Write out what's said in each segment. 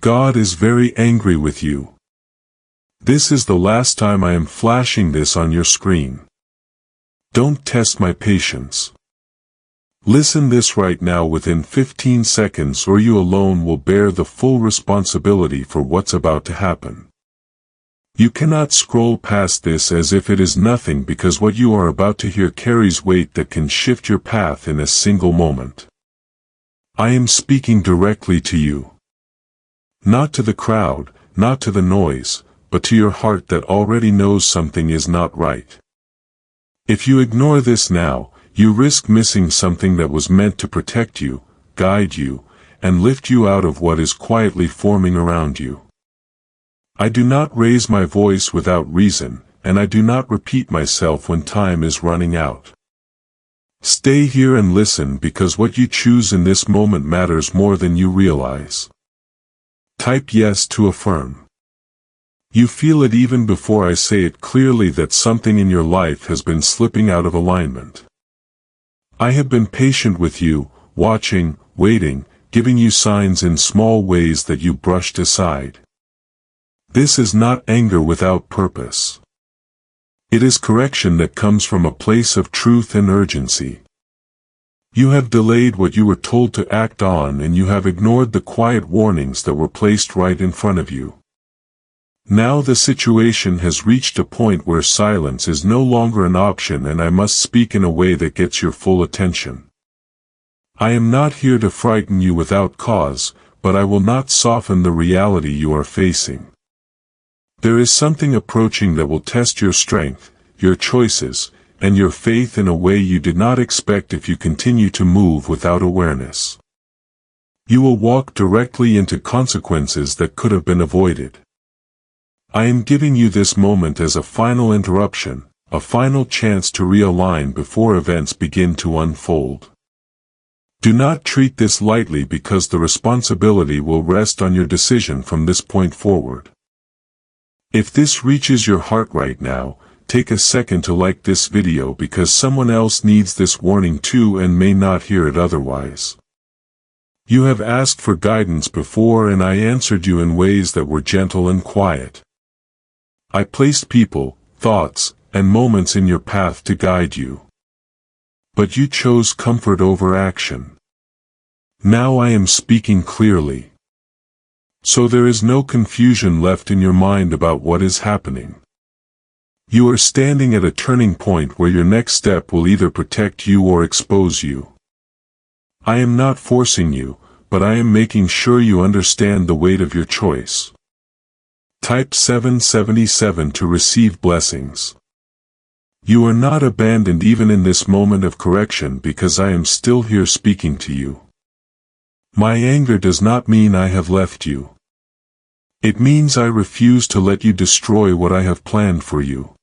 God is very angry with you. This is the last time I am flashing this on your screen. Don't test my patience. Listen this right now within 15 seconds or you alone will bear the full responsibility for what's about to happen. You cannot scroll past this as if it is nothing because what you are about to hear carries weight that can shift your path in a single moment. I am speaking directly to you. Not to the crowd, not to the noise, but to your heart that already knows something is not right. If you ignore this now, you risk missing something that was meant to protect you, guide you, and lift you out of what is quietly forming around you. I do not raise my voice without reason, and I do not repeat myself when time is running out. Stay here and listen because what you choose in this moment matters more than you realize. Type yes to affirm. You feel it even before I say it clearly that something in your life has been slipping out of alignment. I have been patient with you, watching, waiting, giving you signs in small ways that you brushed aside. This is not anger without purpose. It is correction that comes from a place of truth and urgency. You have delayed what you were told to act on and you have ignored the quiet warnings that were placed right in front of you. Now the situation has reached a point where silence is no longer an option and I must speak in a way that gets your full attention. I am not here to frighten you without cause, but I will not soften the reality you are facing. There is something approaching that will test your strength, your choices, and your faith in a way you did not expect if you continue to move without awareness. You will walk directly into consequences that could have been avoided. I am giving you this moment as a final interruption, a final chance to realign before events begin to unfold. Do not treat this lightly because the responsibility will rest on your decision from this point forward. If this reaches your heart right now, take a second to like this video because someone else needs this warning too and may not hear it otherwise. You have asked for guidance before and I answered you in ways that were gentle and quiet. I placed people, thoughts, and moments in your path to guide you. But you chose comfort over action. Now I am speaking clearly. So there is no confusion left in your mind about what is happening. You are standing at a turning point where your next step will either protect you or expose you. I am not forcing you, but I am making sure you understand the weight of your choice. Type 777 to receive blessings. You are not abandoned even in this moment of correction because I am still here speaking to you. My anger does not mean I have left you. It means I refuse to let you destroy what I have planned for you.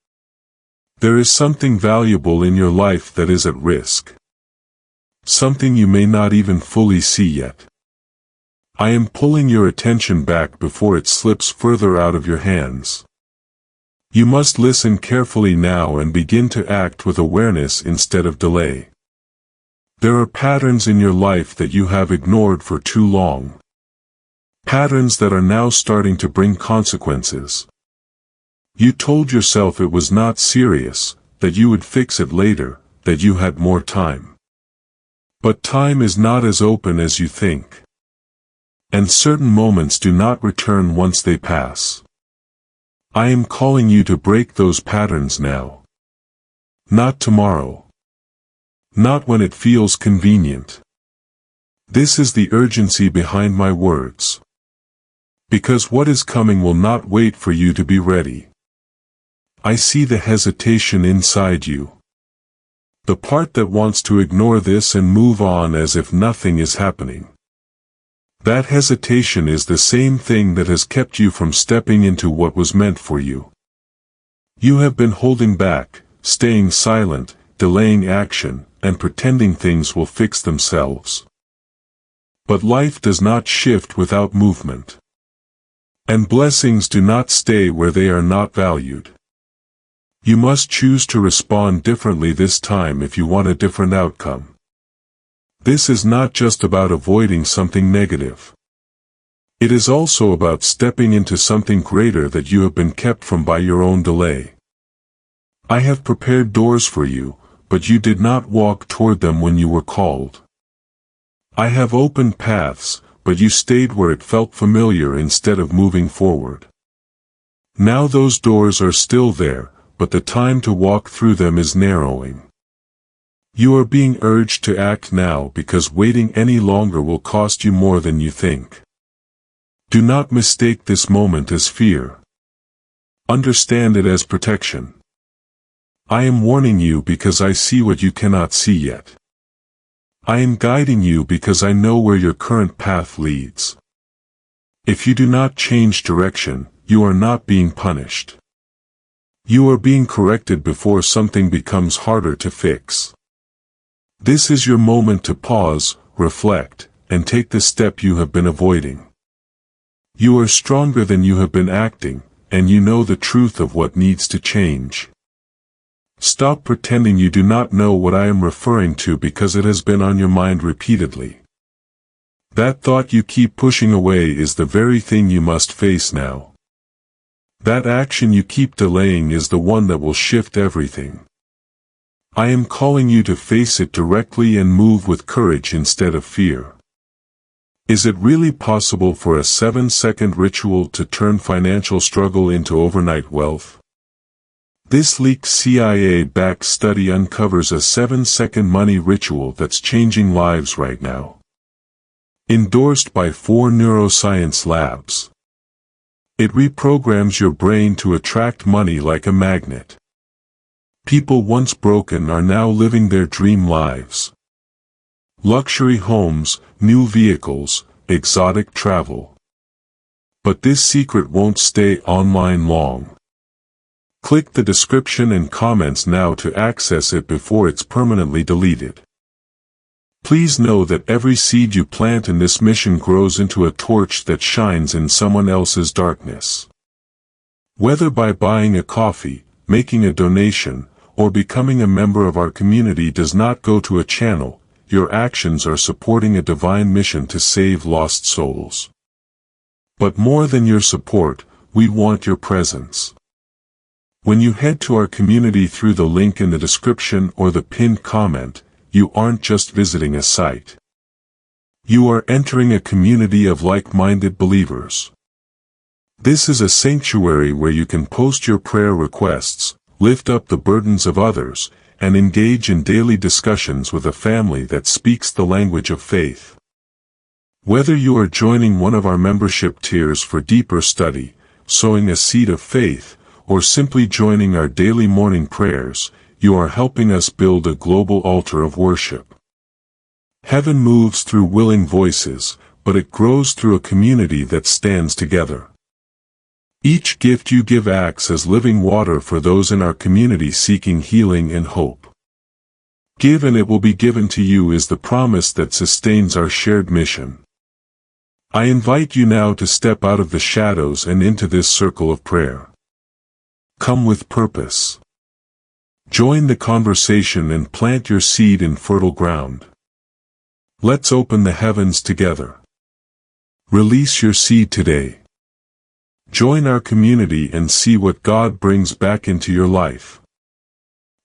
There is something valuable in your life that is at risk. Something you may not even fully see yet. I am pulling your attention back before it slips further out of your hands. You must listen carefully now and begin to act with awareness instead of delay. There are patterns in your life that you have ignored for too long. Patterns that are now starting to bring consequences. You told yourself it was not serious, that you would fix it later, that you had more time. But time is not as open as you think. And certain moments do not return once they pass. I am calling you to break those patterns now. Not tomorrow. Not when it feels convenient. This is the urgency behind my words. Because what is coming will not wait for you to be ready. I see the hesitation inside you. The part that wants to ignore this and move on as if nothing is happening. That hesitation is the same thing that has kept you from stepping into what was meant for you. You have been holding back, staying silent, delaying action, and pretending things will fix themselves. But life does not shift without movement. And blessings do not stay where they are not valued. You must choose to respond differently this time if you want a different outcome. This is not just about avoiding something negative. It is also about stepping into something greater that you have been kept from by your own delay. I have prepared doors for you, but you did not walk toward them when you were called. I have opened paths, but you stayed where it felt familiar instead of moving forward. Now those doors are still there, but the time to walk through them is narrowing. You are being urged to act now because waiting any longer will cost you more than you think. Do not mistake this moment as fear. Understand it as protection. I am warning you because I see what you cannot see yet. I am guiding you because I know where your current path leads. If you do not change direction, you are not being punished. You are being corrected before something becomes harder to fix. This is your moment to pause, reflect, and take the step you have been avoiding. You are stronger than you have been acting, and you know the truth of what needs to change. Stop pretending you do not know what I am referring to because it has been on your mind repeatedly. That thought you keep pushing away is the very thing you must face now. That action you keep delaying is the one that will shift everything. I am calling you to face it directly and move with courage instead of fear. Is it really possible for a 7-second ritual to turn financial struggle into overnight wealth? This leaked CIA-backed study uncovers a 7-second money ritual that's changing lives right now. Endorsed by 4 neuroscience labs. It reprograms your brain to attract money like a magnet. People once broken are now living their dream lives. Luxury homes, new vehicles, exotic travel. But this secret won't stay online long. Click the description and comments now to access it before it's permanently deleted. Please know that every seed you plant in this mission grows into a torch that shines in someone else's darkness. Whether by buying a coffee, making a donation, or becoming a member of our community does not go to a channel, your actions are supporting a divine mission to save lost souls. But more than your support, we want your presence. When you head to our community through the link in the description or the pinned comment, you aren't just visiting a site. You are entering a community of like-minded believers. This is a sanctuary where you can post your prayer requests, lift up the burdens of others, and engage in daily discussions with a family that speaks the language of faith. Whether you are joining one of our membership tiers for deeper study, sowing a seed of faith, or simply joining our daily morning prayers, you are helping us build a global altar of worship. Heaven moves through willing voices, but it grows through a community that stands together. Each gift you give acts as living water for those in our community seeking healing and hope. Give and it will be given to you is the promise that sustains our shared mission. I invite you now to step out of the shadows and into this circle of prayer. Come with purpose. Join the conversation and plant your seed in fertile ground. Let's open the heavens together. Release your seed today. Join our community and see what God brings back into your life.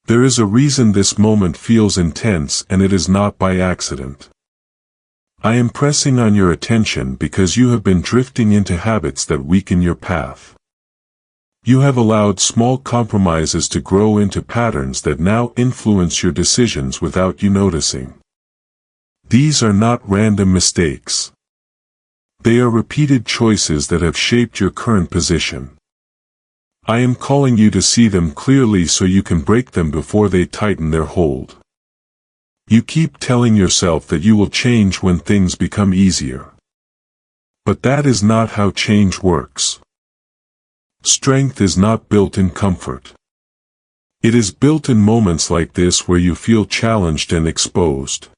There is a reason this moment feels intense, and it is not by accident. I am pressing on your attention because you have been drifting into habits that weaken your path. You have allowed small compromises to grow into patterns that now influence your decisions without you noticing. These are not random mistakes. They are repeated choices that have shaped your current position. I am calling you to see them clearly so you can break them before they tighten their hold. You keep telling yourself that you will change when things become easier. But that is not how change works. Strength is not built in comfort. It is built in moments like this where you feel challenged and exposed.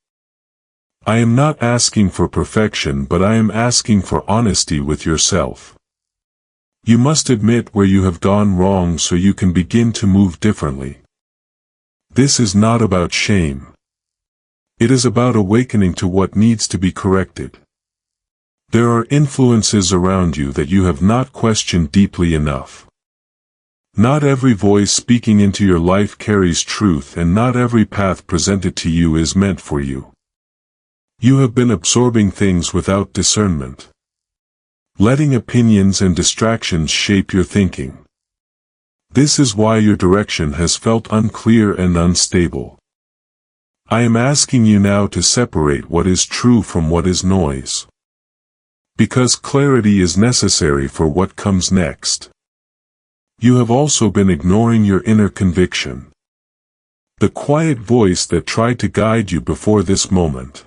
I am not asking for perfection, but I am asking for honesty with yourself. You must admit where you have gone wrong so you can begin to move differently. This is not about shame. It is about awakening to what needs to be corrected. There are influences around you that you have not questioned deeply enough. Not every voice speaking into your life carries truth, and not every path presented to you is meant for you. You have been absorbing things without discernment, letting opinions and distractions shape your thinking. This is why your direction has felt unclear and unstable. I am asking you now to separate what is true from what is noise, because clarity is necessary for what comes next. You have also been ignoring your inner conviction, the quiet voice that tried to guide you before this moment.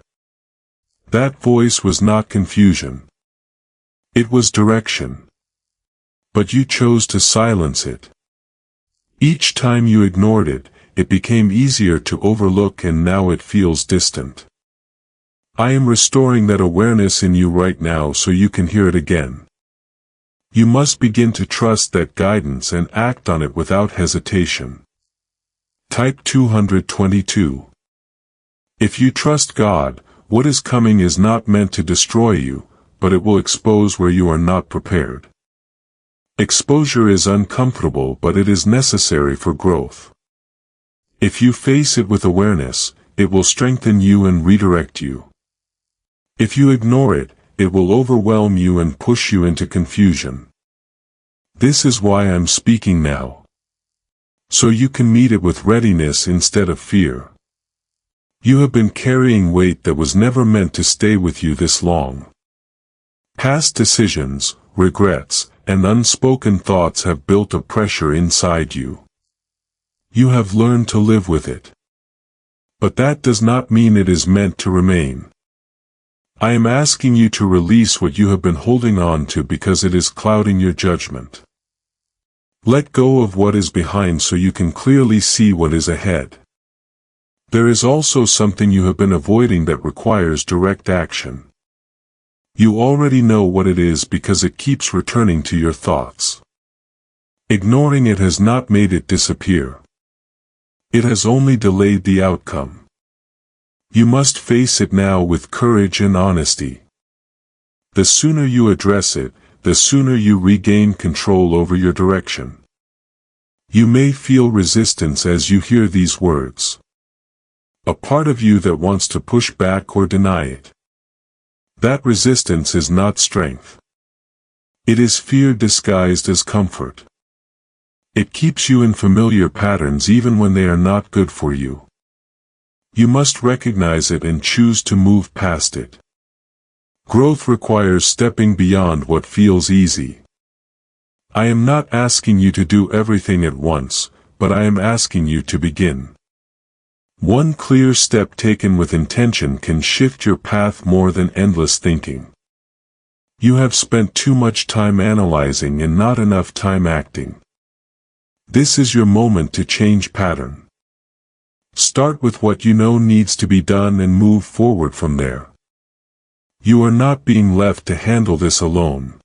That voice was not confusion. It was direction. But you chose to silence it. Each time you ignored it, it became easier to overlook, and now it feels distant. I am restoring that awareness in you right now so you can hear it again. You must begin to trust that guidance and act on it without hesitation. Type 222. If you trust God, what is coming is not meant to destroy you, but it will expose where you are not prepared. Exposure is uncomfortable, but it is necessary for growth. If you face it with awareness, it will strengthen you and redirect you. If you ignore it, it will overwhelm you and push you into confusion. This is why I'm speaking now, so you can meet it with readiness instead of fear. You have been carrying weight that was never meant to stay with you this long. Past decisions, regrets, and unspoken thoughts have built a pressure inside you. You have learned to live with it. But that does not mean it is meant to remain. I am asking you to release what you have been holding on to because it is clouding your judgment. Let go of what is behind so you can clearly see what is ahead. There is also something you have been avoiding that requires direct action. You already know what it is because it keeps returning to your thoughts. Ignoring it has not made it disappear. It has only delayed the outcome. You must face it now with courage and honesty. The sooner you address it, the sooner you regain control over your direction. You may feel resistance as you hear these words. A part of you that wants to push back or deny it. That resistance is not strength. It is fear disguised as comfort. It keeps you in familiar patterns even when they are not good for you. You must recognize it and choose to move past it. Growth requires stepping beyond what feels easy. I am not asking you to do everything at once, but I am asking you to begin. One clear step taken with intention can shift your path more than endless thinking. You have spent too much time analyzing and not enough time acting. This is your moment to change pattern. Start with what you know needs to be done and move forward from there. You are not being left to handle this alone.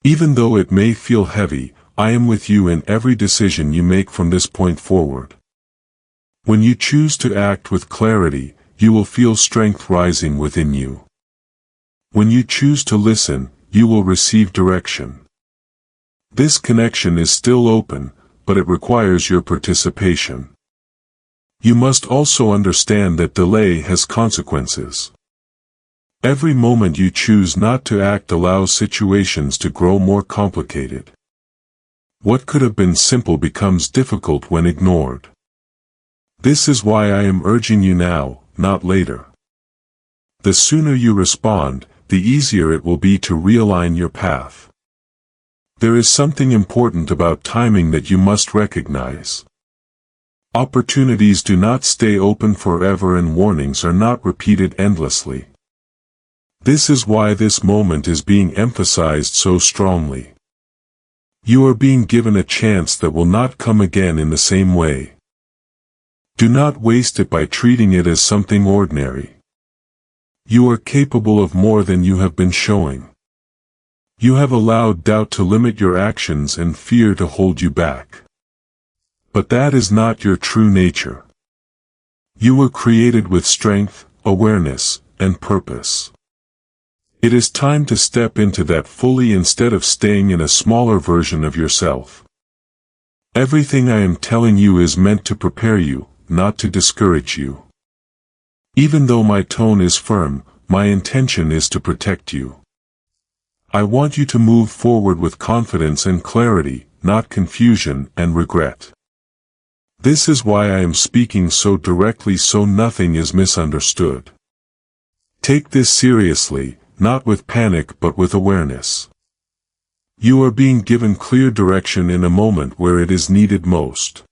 Even though it may feel heavy, I am with you in every decision you make from this point forward. When you choose to act with clarity, you will feel strength rising within you. When you choose to listen, you will receive direction. This connection is still open, but it requires your participation. You must also understand that delay has consequences. Every moment you choose not to act allows situations to grow more complicated. What could have been simple becomes difficult when ignored. This is why I am urging you now, not later. The sooner you respond, the easier it will be to realign your path. There is something important about timing that you must recognize. Opportunities do not stay open forever, and warnings are not repeated endlessly. This is why this moment is being emphasized so strongly. You are being given a chance that will not come again in the same way. Do not waste it by treating it as something ordinary. You are capable of more than you have been showing. You have allowed doubt to limit your actions and fear to hold you back. But that is not your true nature. You were created with strength, awareness, and purpose. It is time to step into that fully instead of staying in a smaller version of yourself. Everything I am telling you is meant to prepare you, not to discourage you. Even though my tone is firm, my intention is to protect you. I want you to move forward with confidence and clarity, not confusion and regret. This is why I am speaking so directly so nothing is misunderstood. Take this seriously, not with panic but with awareness. You are being given clear direction in a moment where it is needed most.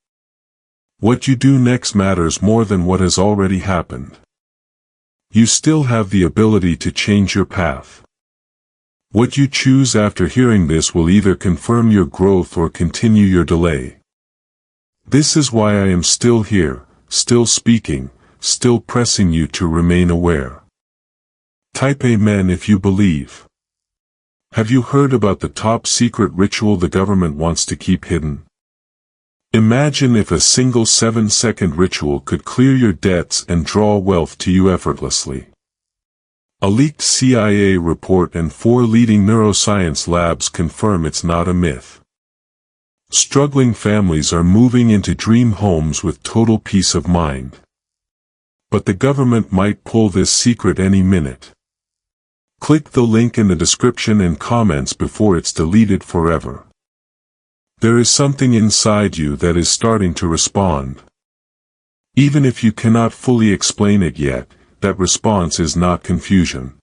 What you do next matters more than what has already happened. You still have the ability to change your path. What you choose after hearing this will either confirm your growth or continue your delay. This is why I am still here, still speaking, still pressing you to remain aware. Type Amen if you believe. Have you heard about the top secret ritual the government wants to keep hidden? Imagine if a single 7-second ritual could clear your debts and draw wealth to you effortlessly. A leaked CIA report and 4 leading neuroscience labs confirm it's not a myth. Struggling families are moving into dream homes with total peace of mind. But the government might pull this secret any minute. Click the link in the description and comments before it's deleted forever. There is something inside you that is starting to respond. Even if you cannot fully explain it yet, that response is not confusion.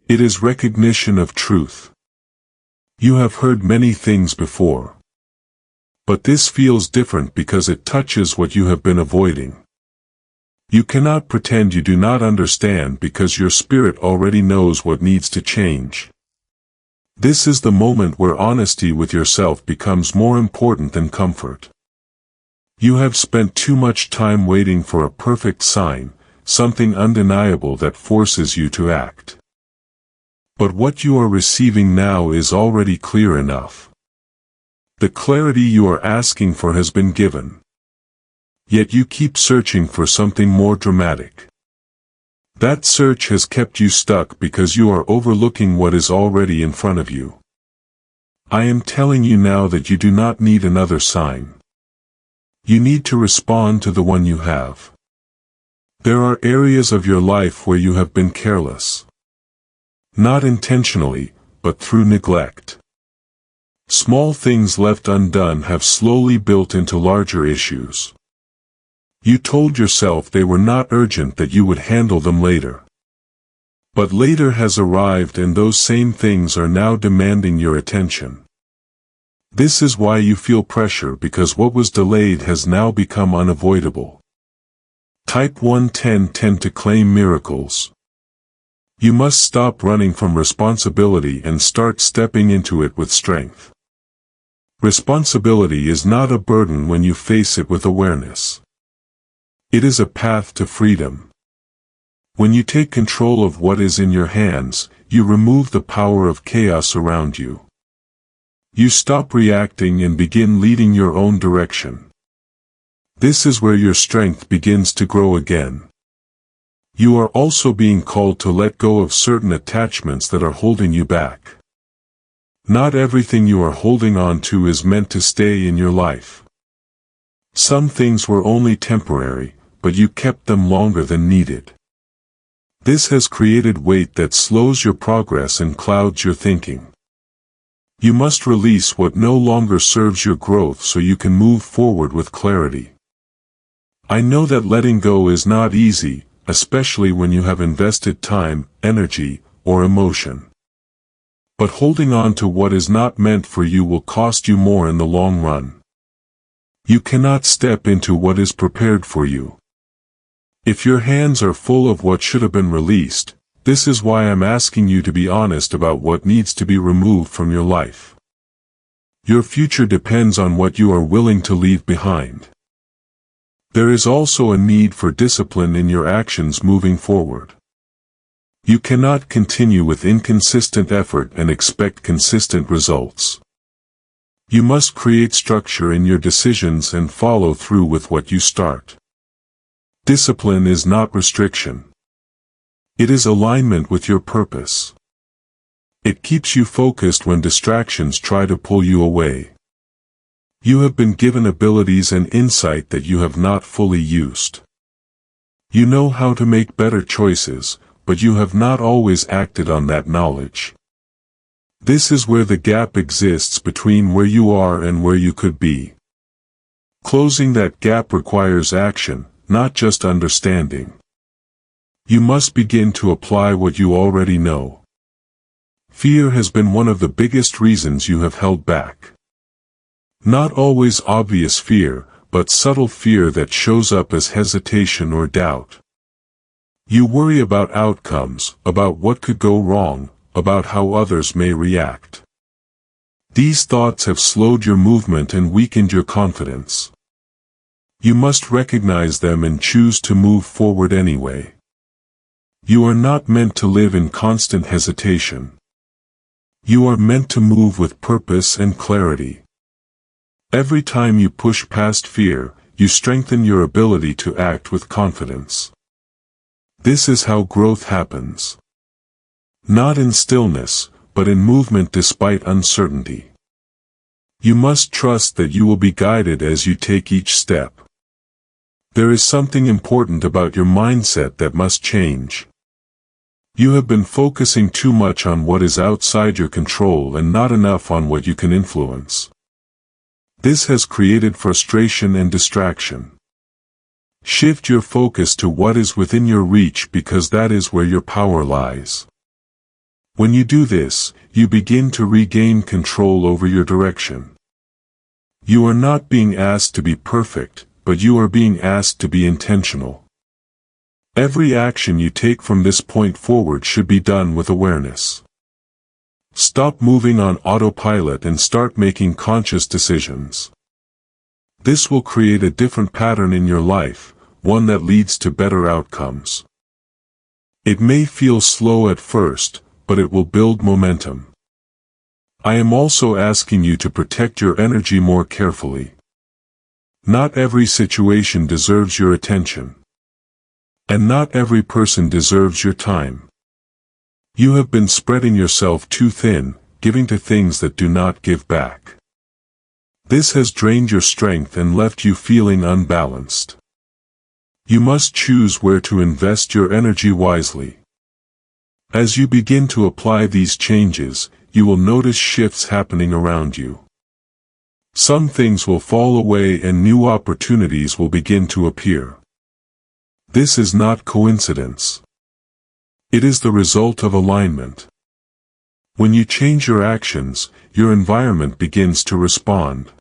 It is recognition of truth. You have heard many things before. But this feels different because it touches what you have been avoiding. You cannot pretend you do not understand because your spirit already knows what needs to change. This is the moment where honesty with yourself becomes more important than comfort. You have spent too much time waiting for a perfect sign, something undeniable that forces you to act. But what you are receiving now is already clear enough. The clarity you are asking for has been given. Yet you keep searching for something more dramatic. That search has kept you stuck because you are overlooking what is already in front of you. I am telling you now that you do not need another sign. You need to respond to the one you have. There are areas of your life where you have been careless. Not intentionally, but through neglect. Small things left undone have slowly built into larger issues. You told yourself they were not urgent, that you would handle them later. But later has arrived and those same things are now demanding your attention. This is why you feel pressure, because what was delayed has now become unavoidable. Type 11010 to claim miracles. You must stop running from responsibility and start stepping into it with strength. Responsibility is not a burden when you face it with awareness. It is a path to freedom. When you take control of what is in your hands, you remove the power of chaos around you. You stop reacting and begin leading your own direction. This is where your strength begins to grow again. You are also being called to let go of certain attachments that are holding you back. Not everything you are holding on to is meant to stay in your life. Some things were only temporary, but you kept them longer than needed. This has created weight that slows your progress and clouds your thinking. You must release what no longer serves your growth so you can move forward with clarity. I know that letting go is not easy, especially when you have invested time, energy, or emotion. But holding on to what is not meant for you will cost you more in the long run. You cannot step into what is prepared for you. If your hands are full of what should have been released, this is why I'm asking you to be honest about what needs to be removed from your life. Your future depends on what you are willing to leave behind. There is also a need for discipline in your actions moving forward. You cannot continue with inconsistent effort and expect consistent results. You must create structure in your decisions and follow through with what you start. Discipline is not restriction. It is alignment with your purpose. It keeps you focused when distractions try to pull you away. You have been given abilities and insight that you have not fully used. You know how to make better choices, but you have not always acted on that knowledge. This is where the gap exists between where you are and where you could be. Closing that gap requires action, not just understanding. You must begin to apply what you already know. Fear has been one of the biggest reasons you have held back. Not always obvious fear, but subtle fear that shows up as hesitation or doubt. You worry about outcomes, about what could go wrong, about how others may react. These thoughts have slowed your movement and weakened your confidence. You must recognize them and choose to move forward anyway. You are not meant to live in constant hesitation. You are meant to move with purpose and clarity. Every time you push past fear, you strengthen your ability to act with confidence. This is how growth happens. Not in stillness, but in movement despite uncertainty. You must trust that you will be guided as you take each step. There is something important about your mindset that must change. You have been focusing too much on what is outside your control and not enough on what you can influence. This has created frustration and distraction. Shift your focus to what is within your reach because that is where your power lies. When you do this, you begin to regain control over your direction. You are not being asked to be perfect, but you are being asked to be intentional. Every action you take from this point forward should be done with awareness. Stop moving on autopilot and start making conscious decisions. This will create a different pattern in your life, one that leads to better outcomes. It may feel slow at first, but it will build momentum. I am also asking you to protect your energy more carefully. Not every situation deserves your attention. And not every person deserves your time. You have been spreading yourself too thin, giving to things that do not give back. This has drained your strength and left you feeling unbalanced. You must choose where to invest your energy wisely. As you begin to apply these changes, you will notice shifts happening around you. Some things will fall away and new opportunities will begin to appear. This is not coincidence. It is the result of alignment. When you change your actions, your environment begins to respond.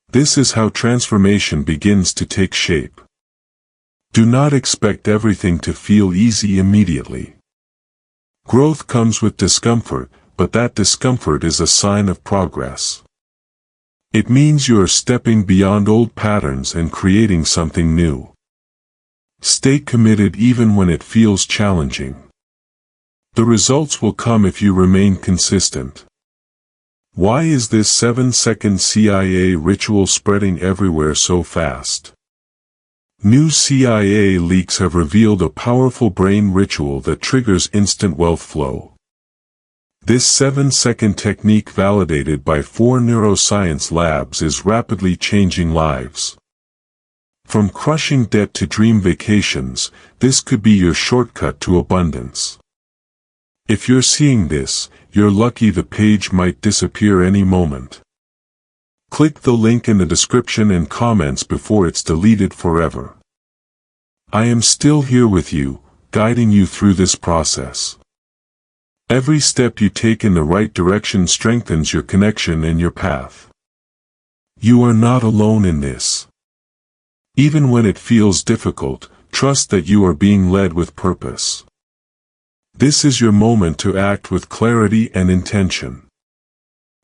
This is how transformation begins to take shape. Do not expect everything to feel easy immediately. Growth comes with discomfort, but that discomfort is a sign of progress. It means you are stepping beyond old patterns and creating something new. Stay committed even when it feels challenging. The results will come if you remain consistent. Why is this 7-second CIA ritual spreading everywhere so fast? New CIA leaks have revealed a powerful brain ritual that triggers instant wealth flow. This 7-second technique, validated by 4 neuroscience labs, is rapidly changing lives. From crushing debt to dream vacations, this could be your shortcut to abundance. If you're seeing this, you're lucky. The page might disappear any moment. Click the link in the description and comments before it's deleted forever. I am still here with you, guiding you through this process. Every step you take in the right direction strengthens your connection and your path. You are not alone in this. Even when it feels difficult, trust that you are being led with purpose. This is your moment to act with clarity and intention.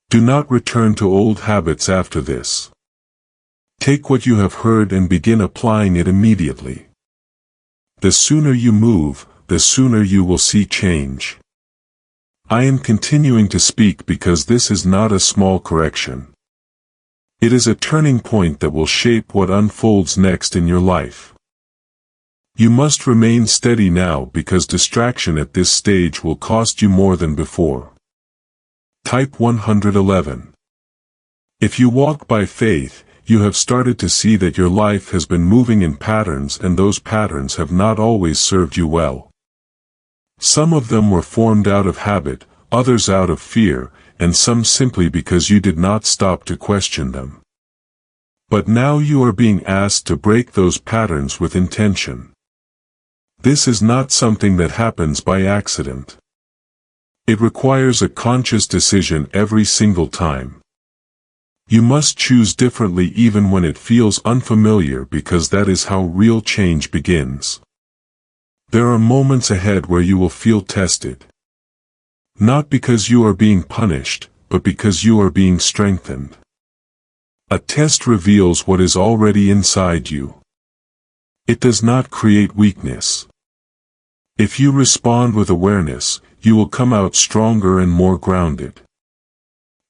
Do not return to old habits after this. Take what you have heard and begin applying it immediately. The sooner you move, the sooner you will see change. I am continuing to speak because this is not a small correction. It is a turning point that will shape what unfolds next in your life. You must remain steady now because distraction at this stage will cost you more than before. Type 111. If you walk by faith, you have started to see that your life has been moving in patterns, and those patterns have not always served you well. Some of them were formed out of habit, others out of fear, and some simply because you did not stop to question them. But now you are being asked to break those patterns with intention. This is not something that happens by accident. It requires a conscious decision every single time. You must choose differently even when it feels unfamiliar, because that is how real change begins. There are moments ahead where you will feel tested. Not because you are being punished, but because you are being strengthened. A test reveals what is already inside you. It does not create weakness. If you respond with awareness, you will come out stronger and more grounded.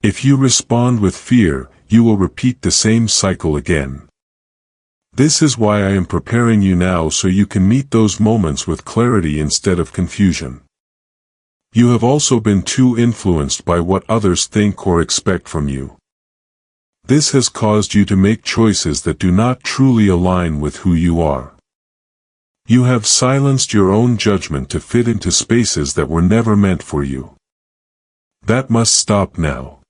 If you respond with fear, you will repeat the same cycle again. This is why I am preparing you now, so you can meet those moments with clarity instead of confusion. You have also been too influenced by what others think or expect from you. This has caused you to make choices that do not truly align with who you are. You have silenced your own judgment to fit into spaces that were never meant for you. That must stop now.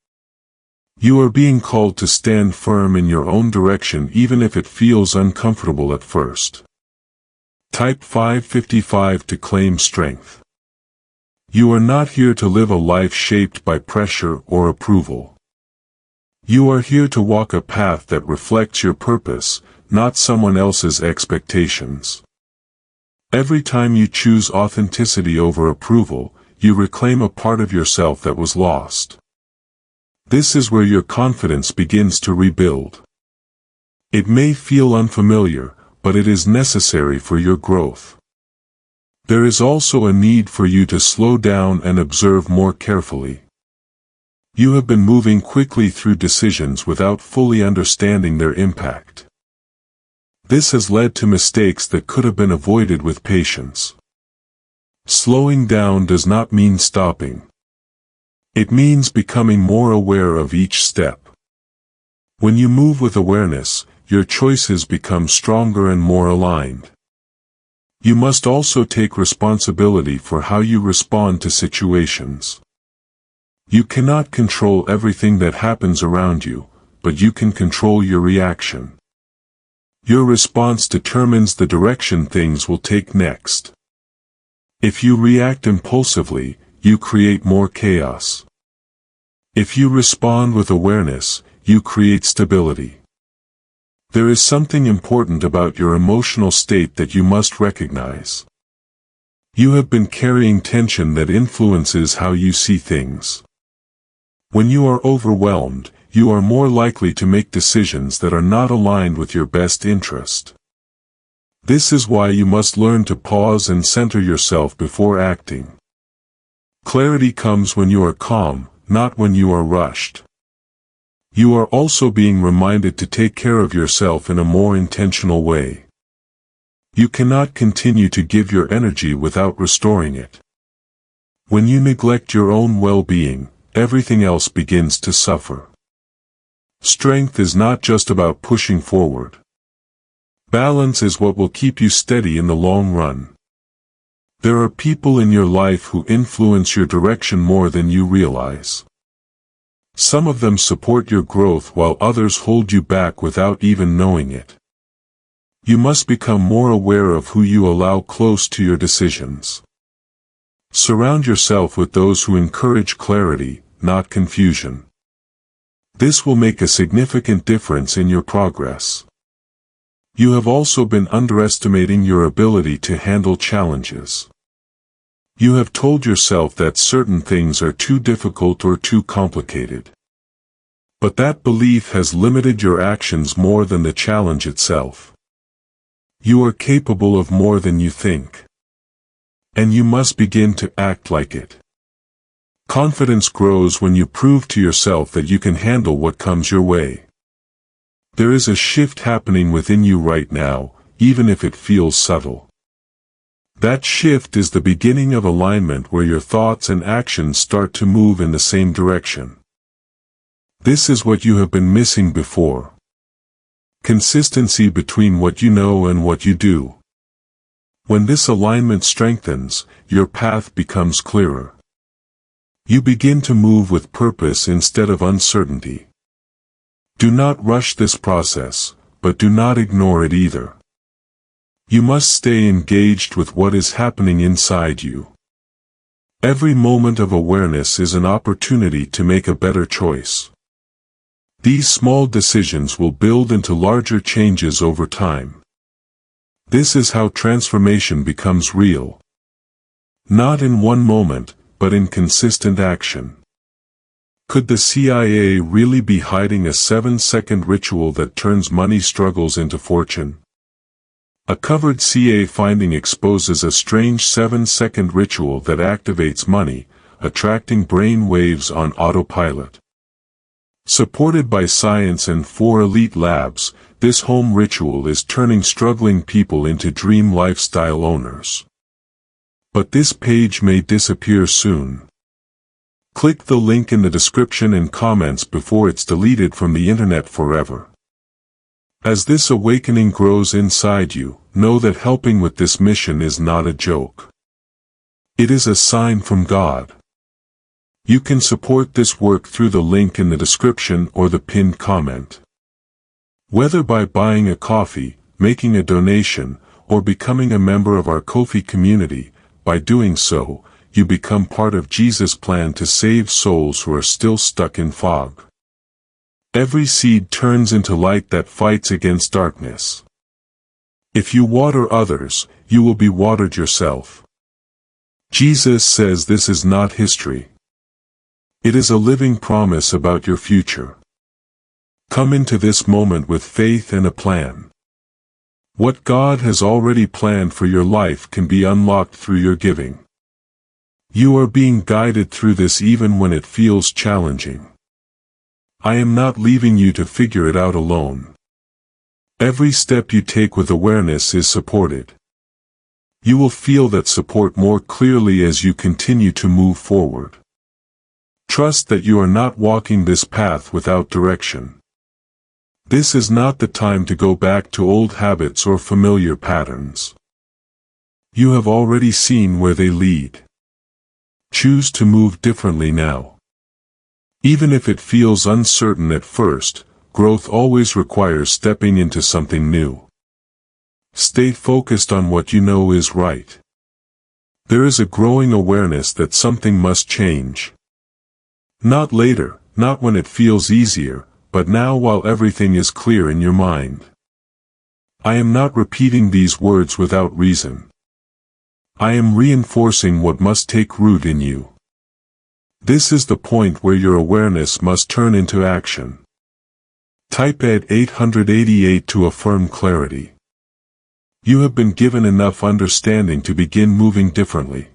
You are being called to stand firm in your own direction, even if it feels uncomfortable at first. Type 555 to claim strength. You are not here to live a life shaped by pressure or approval. You are here to walk a path that reflects your purpose, not someone else's expectations. Every time you choose authenticity over approval, you reclaim a part of yourself that was lost. This is where your confidence begins to rebuild. It may feel unfamiliar, but it is necessary for your growth. There is also a need for you to slow down and observe more carefully. You have been moving quickly through decisions without fully understanding their impact. This has led to mistakes that could have been avoided with patience. Slowing down does not mean stopping. It means becoming more aware of each step. When you move with awareness, your choices become stronger and more aligned. You must also take responsibility for how you respond to situations. You cannot control everything that happens around you, but you can control your reaction. Your response determines the direction things will take next. If you react impulsively, you create more chaos. If you respond with awareness, you create stability. There is something important about your emotional state that you must recognize. You have been carrying tension that influences how you see things. When you are overwhelmed, you are more likely to make decisions that are not aligned with your best interest. This is why you must learn to pause and center yourself before acting. Clarity comes when you are calm, not when you are rushed. You are also being reminded to take care of yourself in a more intentional way. You cannot continue to give your energy without restoring it. When you neglect your own well-being, everything else begins to suffer. Strength is not just about pushing forward. Balance is what will keep you steady in the long run. There are people in your life who influence your direction more than you realize. Some of them support your growth while others hold you back without even knowing it. You must become more aware of who you allow close to your decisions. Surround yourself with those who encourage clarity, not confusion. This will make a significant difference in your progress. You have also been underestimating your ability to handle challenges. You have told yourself that certain things are too difficult or too complicated. But that belief has limited your actions more than the challenge itself. You are capable of more than you think. And you must begin to act like it. Confidence grows when you prove to yourself that you can handle what comes your way. There is a shift happening within you right now, even if it feels subtle. That shift is the beginning of alignment where your thoughts and actions start to move in the same direction. This is what you have been missing before. Consistency between what you know and what you do. When this alignment strengthens, your path becomes clearer. You begin to move with purpose instead of uncertainty. Do not rush this process, but do not ignore it either. You must stay engaged with what is happening inside you. Every moment of awareness is an opportunity to make a better choice. These small decisions will build into larger changes over time. This is how transformation becomes real. Not in one moment, but in consistent action. Could the CIA really be hiding a 7-second ritual that turns money struggles into fortune? A covered CIA finding exposes a strange 7-second ritual that activates money, attracting brain waves on autopilot. Supported by science and 4 elite labs, this home ritual is turning struggling people into dream lifestyle owners. But this page may disappear soon. Click the link in the description and comments before it's deleted from the internet forever. As this awakening grows inside you, know that helping with this mission is not a joke. It is a sign from God. You can support this work through the link in the description or the pinned comment. Whether by buying a coffee, making a donation, or becoming a member of our Ko-fi community, by doing so, you become part of Jesus' plan to save souls who are still stuck in fog. Every seed turns into light that fights against darkness. If you water others, you will be watered yourself. Jesus says this is not history. It is a living promise about your future. Come into this moment with faith and a plan. What God has already planned for your life can be unlocked through your giving. You are being guided through this even when it feels challenging. I am not leaving you to figure it out alone. Every step you take with awareness is supported. You will feel that support more clearly as you continue to move forward. Trust that you are not walking this path without direction. This is not the time to go back to old habits or familiar patterns. You have already seen where they lead. Choose to move differently now. Even if it feels uncertain at first, growth always requires stepping into something new. Stay focused on what you know is right. There is a growing awareness that something must change. Not later, not when it feels easier, but now while everything is clear in your mind. I am not repeating these words without reason. I am reinforcing what must take root in you. This is the point where your awareness must turn into action. Type @ 888 to affirm clarity. You have been given enough understanding to begin moving differently.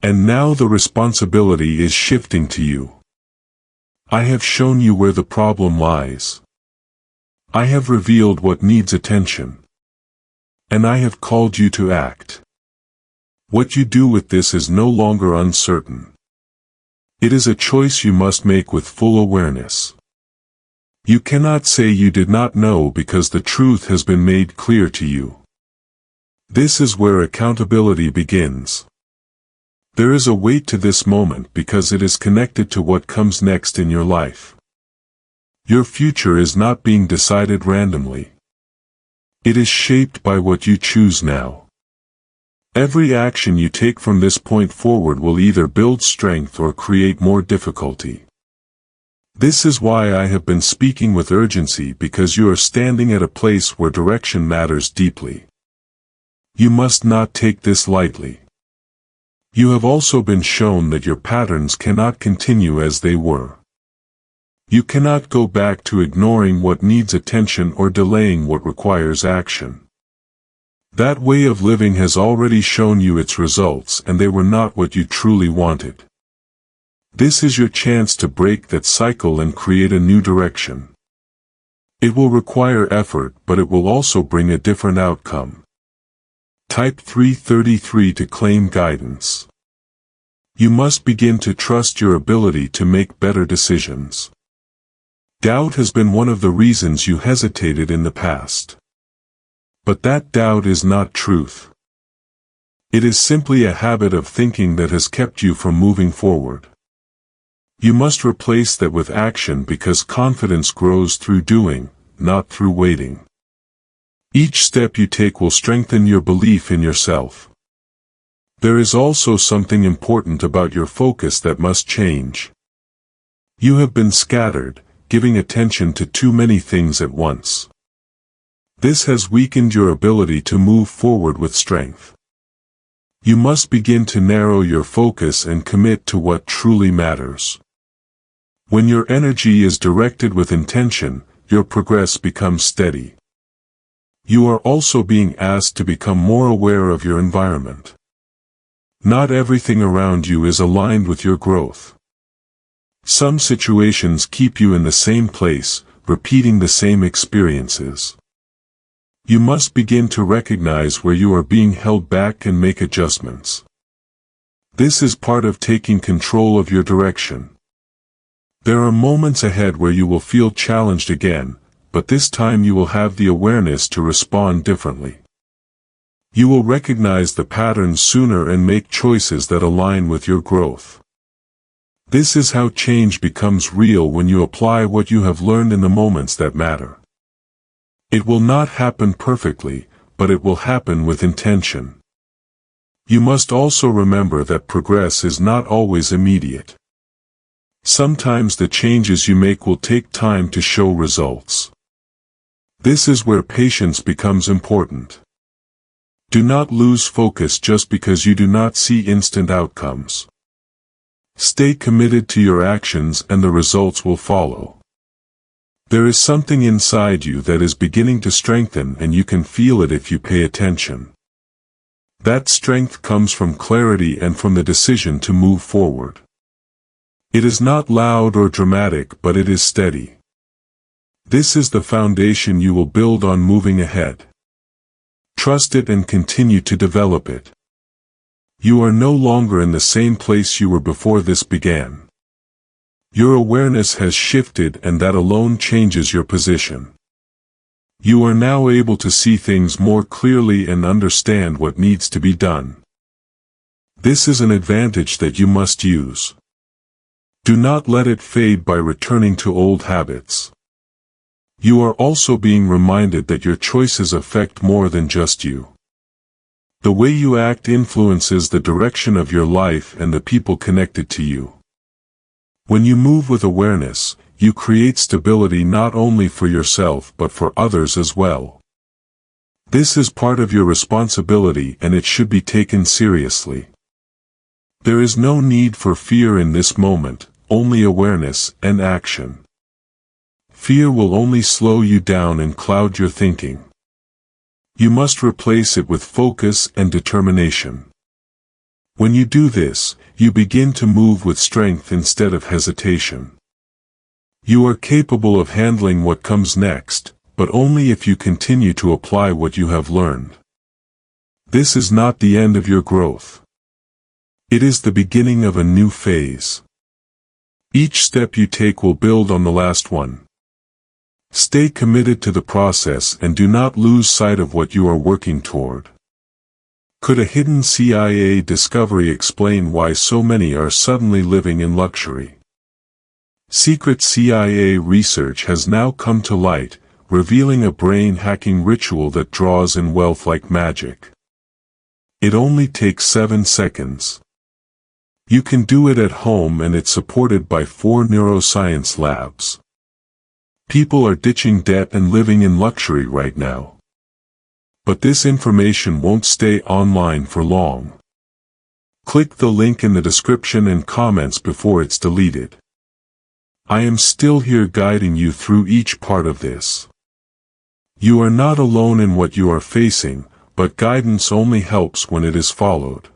And now the responsibility is shifting to you. I have shown you where the problem lies. I have revealed what needs attention. And I have called you to act. What you do with this is no longer uncertain. It is a choice you must make with full awareness. You cannot say you did not know because the truth has been made clear to you. This is where accountability begins. There is a weight to this moment because it is connected to what comes next in your life. Your future is not being decided randomly. It is shaped by what you choose now. Every action you take from this point forward will either build strength or create more difficulty. This is why I have been speaking with urgency, because you are standing at a place where direction matters deeply. You must not take this lightly. You have also been shown that your patterns cannot continue as they were. You cannot go back to ignoring what needs attention or delaying what requires action. That way of living has already shown you its results, and they were not what you truly wanted. This is your chance to break that cycle and create a new direction. It will require effort, but it will also bring a different outcome. Type 333 to claim guidance. You must begin to trust your ability to make better decisions. Doubt has been one of the reasons you hesitated in the past. But that doubt is not truth. It is simply a habit of thinking that has kept you from moving forward. You must replace that with action because confidence grows through doing, not through waiting. Each step you take will strengthen your belief in yourself. There is also something important about your focus that must change. You have been scattered, giving attention to too many things at once. This has weakened your ability to move forward with strength. You must begin to narrow your focus and commit to what truly matters. When your energy is directed with intention, your progress becomes steady. You are also being asked to become more aware of your environment. Not everything around you is aligned with your growth. Some situations keep you in the same place, repeating the same experiences. You must begin to recognize where you are being held back and make adjustments. This is part of taking control of your direction. There are moments ahead where you will feel challenged again, but this time you will have the awareness to respond differently. You will recognize the patterns sooner and make choices that align with your growth. This is how change becomes real when you apply what you have learned in the moments that matter. It will not happen perfectly, but it will happen with intention. You must also remember that progress is not always immediate. Sometimes the changes you make will take time to show results. This is where patience becomes important. Do not lose focus just because you do not see instant outcomes. Stay committed to your actions and the results will follow. There is something inside you that is beginning to strengthen and you can feel it if you pay attention. That strength comes from clarity and from the decision to move forward. It is not loud or dramatic, but it is steady. This is the foundation you will build on moving ahead. Trust it and continue to develop it. You are no longer in the same place you were before this began. Your awareness has shifted and that alone changes your position. You are now able to see things more clearly and understand what needs to be done. This is an advantage that you must use. Do not let it fade by returning to old habits. You are also being reminded that your choices affect more than just you. The way you act influences the direction of your life and the people connected to you. When you move with awareness, you create stability not only for yourself but for others as well. This is part of your responsibility and it should be taken seriously. There is no need for fear in this moment, only awareness and action. Fear will only slow you down and cloud your thinking. You must replace it with focus and determination. When you do this, you begin to move with strength instead of hesitation. You are capable of handling what comes next, but only if you continue to apply what you have learned. This is not the end of your growth. It is the beginning of a new phase. Each step you take will build on the last one. Stay committed to the process and do not lose sight of what you are working toward. Could a hidden CIA discovery explain why so many are suddenly living in luxury? Secret CIA research has now come to light, revealing a brain-hacking ritual that draws in wealth like magic. It only takes 7 seconds. You can do it at home and it's supported by 4 neuroscience labs. People are ditching debt and living in luxury right now. But this information won't stay online for long. Click the link in the description and comments before it's deleted. I am still here guiding you through each part of this. You are not alone in what you are facing, but guidance only helps when it is followed.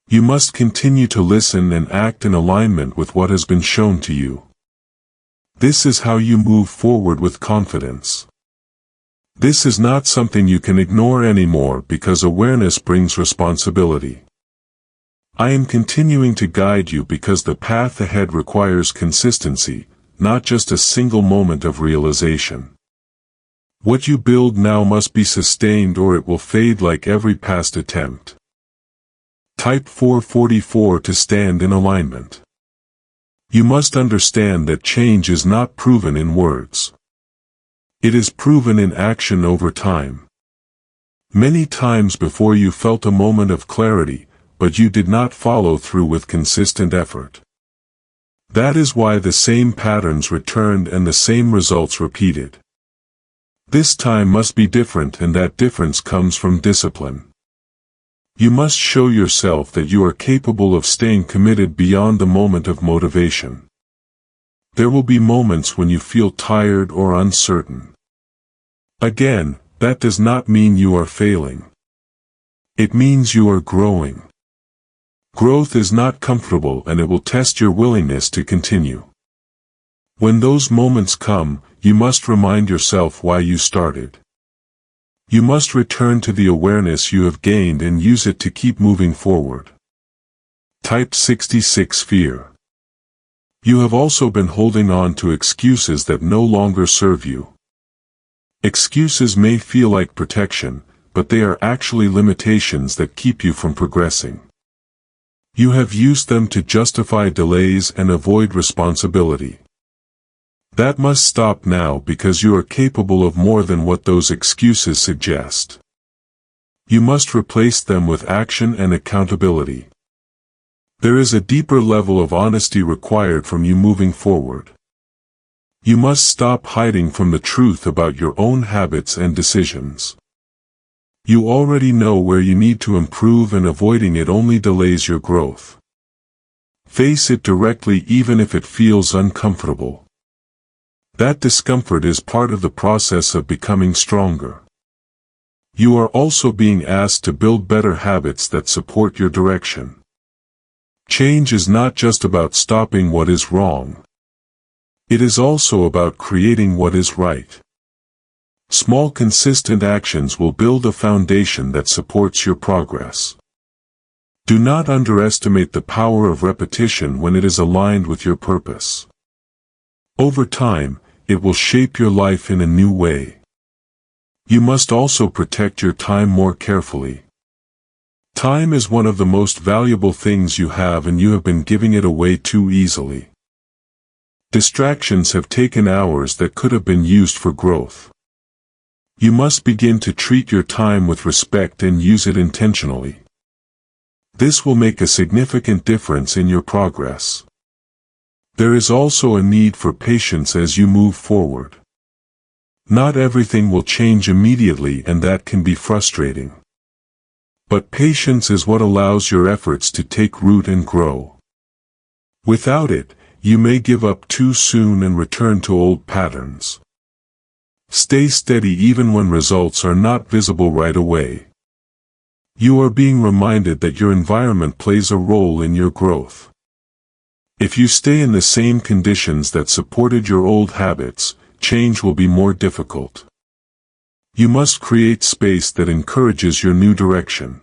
You must continue to listen and act in alignment with what has been shown to you. This is how you move forward with confidence. This is not something you can ignore anymore because awareness brings responsibility. I am continuing to guide you because the path ahead requires consistency, not just a single moment of realization. What you build now must be sustained or it will fade like every past attempt. Type 444 to stand in alignment. You must understand that change is not proven in words. It is proven in action over time. Many times before you felt a moment of clarity, but you did not follow through with consistent effort. That is why the same patterns returned and the same results repeated. This time must be different, and that difference comes from discipline. You must show yourself that you are capable of staying committed beyond the moment of motivation. There will be moments when you feel tired or uncertain. Again, that does not mean you are failing. It means you are growing. Growth is not comfortable and it will test your willingness to continue. When those moments come, you must remind yourself why you started. You must return to the awareness you have gained and use it to keep moving forward. Type 66 Fear. You have also been holding on to excuses that no longer serve you. Excuses may feel like protection, but they are actually limitations that keep you from progressing. You have used them to justify delays and avoid responsibility. That must stop now because you are capable of more than what those excuses suggest. You must replace them with action and accountability. There is a deeper level of honesty required from you moving forward. You must stop hiding from the truth about your own habits and decisions. You already know where you need to improve, and avoiding it only delays your growth. Face it directly even if it feels uncomfortable. That discomfort is part of the process of becoming stronger. You are also being asked to build better habits that support your direction. Change is not just about stopping what is wrong. It is also about creating what is right. Small consistent actions will build a foundation that supports your progress. Do not underestimate the power of repetition when it is aligned with your purpose. Over time, it will shape your life in a new way. You must also protect your time more carefully. Time is one of the most valuable things you have, and you have been giving it away too easily. Distractions have taken hours that could have been used for growth. You must begin to treat your time with respect and use it intentionally. This will make a significant difference in your progress. There is also a need for patience as you move forward. Not everything will change immediately, and that can be frustrating. But patience is what allows your efforts to take root and grow. Without it, you may give up too soon and return to old patterns. Stay steady even when results are not visible right away. You are being reminded that your environment plays a role in your growth. If you stay in the same conditions that supported your old habits, change will be more difficult. You must create space that encourages your new direction.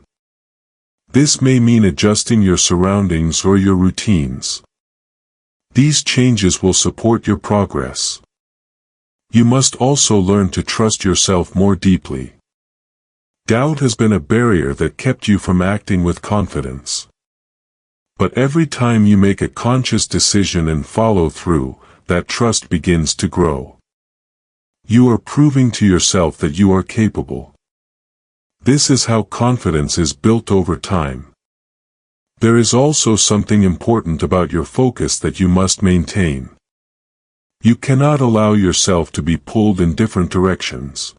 This may mean adjusting your surroundings or your routines. These changes will support your progress. You must also learn to trust yourself more deeply. Doubt has been a barrier that kept you from acting with confidence. But every time you make a conscious decision and follow through, that trust begins to grow. You are proving to yourself that you are capable. This is how confidence is built over time. There is also something important about your focus that you must maintain. You cannot allow yourself to be pulled in different directions.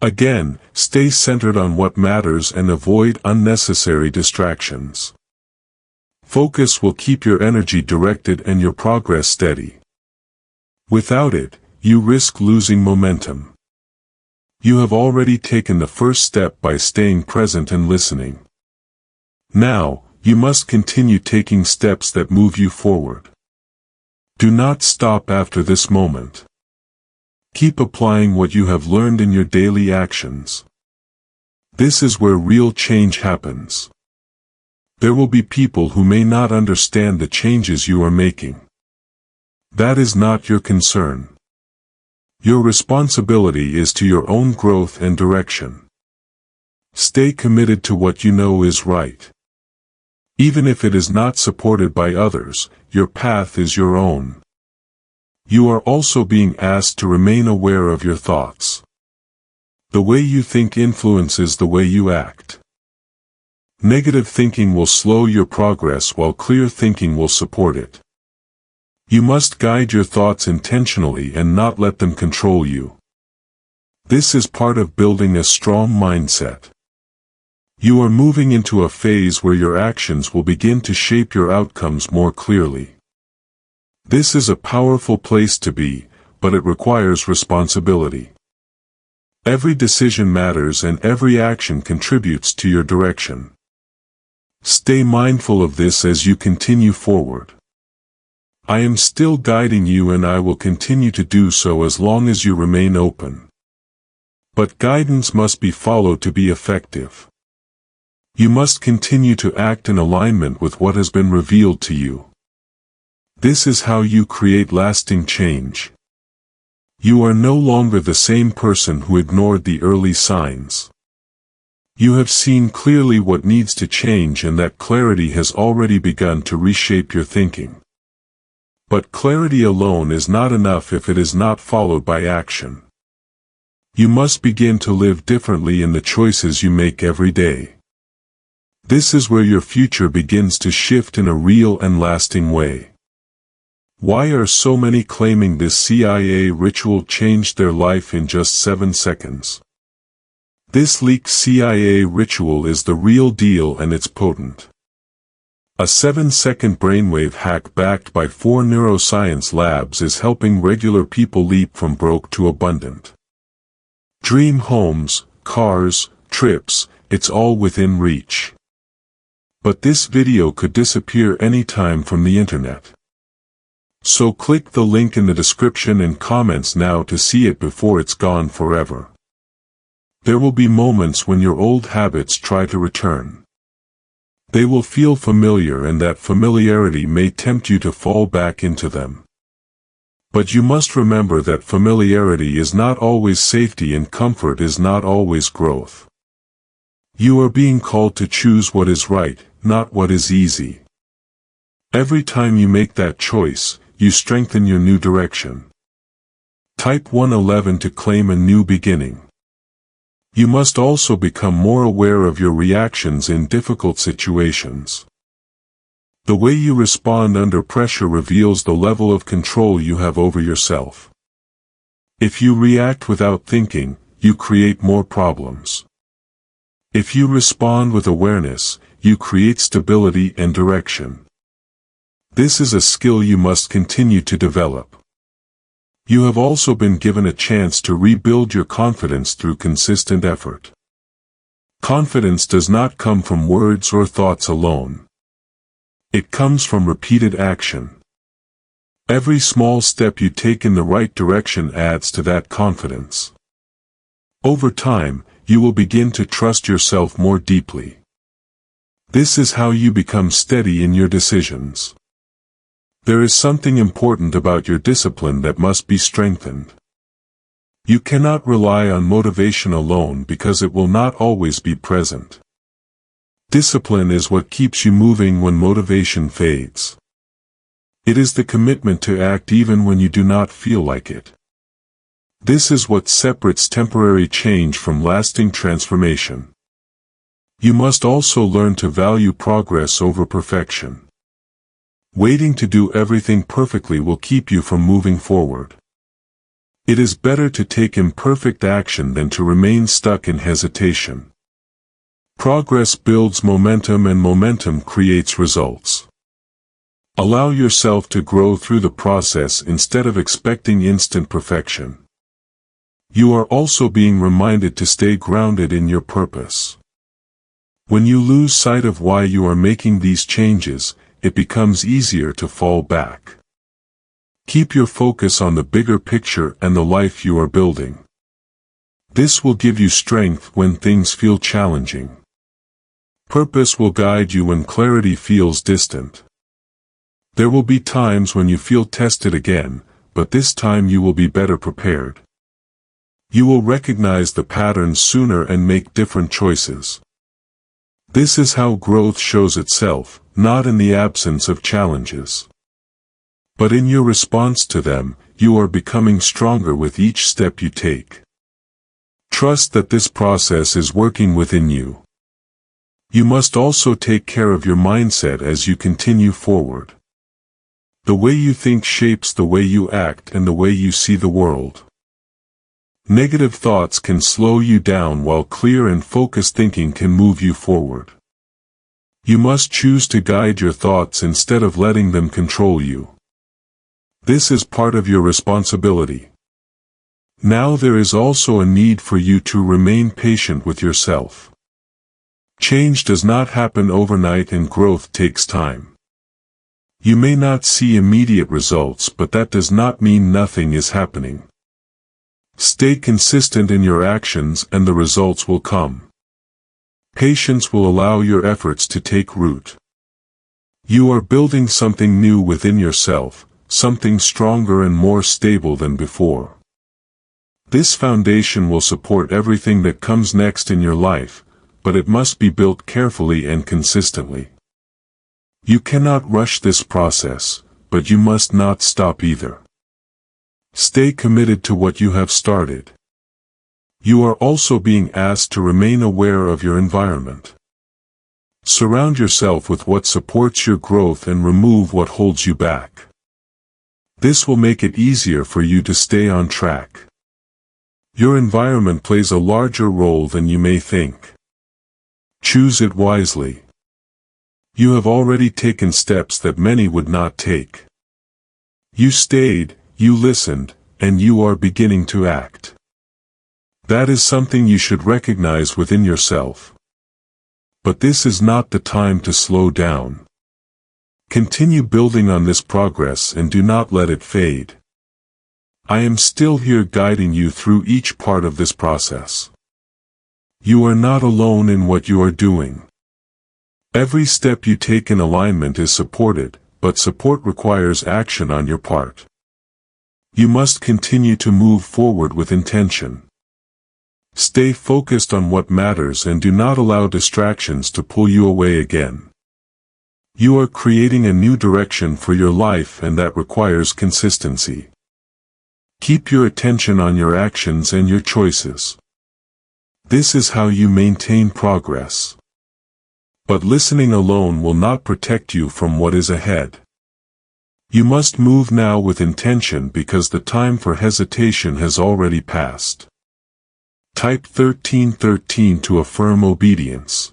Again, stay centered on what matters and avoid unnecessary distractions. Focus will keep your energy directed and your progress steady. Without it, you risk losing momentum. You have already taken the first step by staying present and listening. Now, you must continue taking steps that move you forward. Do not stop after this moment. Keep applying what you have learned in your daily actions. This is where real change happens. There will be people who may not understand the changes you are making. That is not your concern. Your responsibility is to your own growth and direction. Stay committed to what you know is right. Even if it is not supported by others, your path is your own. You are also being asked to remain aware of your thoughts. The way you think influences the way you act. Negative thinking will slow your progress while clear thinking will support it. You must guide your thoughts intentionally and not let them control you. This is part of building a strong mindset. You are moving into a phase where your actions will begin to shape your outcomes more clearly. This is a powerful place to be, but it requires responsibility. Every decision matters and every action contributes to your direction. Stay mindful of this as you continue forward. I am still guiding you and I will continue to do so as long as you remain open. But guidance must be followed to be effective. You must continue to act in alignment with what has been revealed to you. This is how you create lasting change. You are no longer the same person who ignored the early signs. You have seen clearly what needs to change and that clarity has already begun to reshape your thinking. But clarity alone is not enough if it is not followed by action. You must begin to live differently in the choices you make every day. This is where your future begins to shift in a real and lasting way. Why are so many claiming this CIA ritual changed their life in just 7 seconds? This leaked CIA ritual is the real deal and it's potent. A 7-second brainwave hack backed by 4 neuroscience labs is helping regular people leap from broke to abundant. Dream homes, cars, trips, it's all within reach. But this video could disappear anytime from the internet. So click the link in the description and comments now to see it before it's gone forever. There will be moments when your old habits try to return. They will feel familiar and that familiarity may tempt you to fall back into them. But you must remember that familiarity is not always safety and comfort is not always growth. You are being called to choose what is right, not what is easy. Every time you make that choice, you strengthen your new direction. Type 111 to claim a new beginning. You must also become more aware of your reactions in difficult situations. The way you respond under pressure reveals the level of control you have over yourself. If you react without thinking, you create more problems. If you respond with awareness, you create stability and direction. This is a skill you must continue to develop. You have also been given a chance to rebuild your confidence through consistent effort. Confidence does not come from words or thoughts alone. It comes from repeated action. Every small step you take in the right direction adds to that confidence. Over time, you will begin to trust yourself more deeply. This is how you become steady in your decisions. There is something important about your discipline that must be strengthened. You cannot rely on motivation alone because it will not always be present. Discipline is what keeps you moving when motivation fades. It is the commitment to act even when you do not feel like it. This is what separates temporary change from lasting transformation. You must also learn to value progress over perfection. Waiting to do everything perfectly will keep you from moving forward. It is better to take imperfect action than to remain stuck in hesitation. Progress builds momentum and momentum creates results. Allow yourself to grow through the process instead of expecting instant perfection. You are also being reminded to stay grounded in your purpose. When you lose sight of why you are making these changes, it becomes easier to fall back. Keep your focus on the bigger picture and the life you are building. This will give you strength when things feel challenging. Purpose will guide you when clarity feels distant. There will be times when you feel tested again, but this time you will be better prepared. You will recognize the patterns sooner and make different choices. This is how growth shows itself, not in the absence of challenges, but in your response to them. You are becoming stronger with each step you take. Trust that this process is working within you. You must also take care of your mindset as you continue forward. The way you think shapes the way you act and the way you see the world. Negative thoughts can slow you down while clear and focused thinking can move you forward. You must choose to guide your thoughts instead of letting them control you. This is part of your responsibility. Now there is also a need for you to remain patient with yourself. Change does not happen overnight and growth takes time. You may not see immediate results, but that does not mean nothing is happening. Stay consistent in your actions and the results will come. Patience will allow your efforts to take root. You are building something new within yourself, something stronger and more stable than before. This foundation will support everything that comes next in your life, but it must be built carefully and consistently. You cannot rush this process, but you must not stop either. Stay committed to what you have started. You are also being asked to remain aware of your environment. Surround yourself with what supports your growth and remove what holds you back. This will make it easier for you to stay on track. Your environment plays a larger role than you may think. Choose it wisely. You have already taken steps that many would not take. You stayed, you listened, and you are beginning to act. That is something you should recognize within yourself. But this is not the time to slow down. Continue building on this progress and do not let it fade. I am still here guiding you through each part of this process. You are not alone in what you are doing. Every step you take in alignment is supported, but support requires action on your part. You must continue to move forward with intention. Stay focused on what matters and do not allow distractions to pull you away again. You are creating a new direction for your life and that requires consistency. Keep your attention on your actions and your choices. This is how you maintain progress. But listening alone will not protect you from what is ahead. You must move now with intention because the time for hesitation has already passed. Type 1313 to affirm obedience.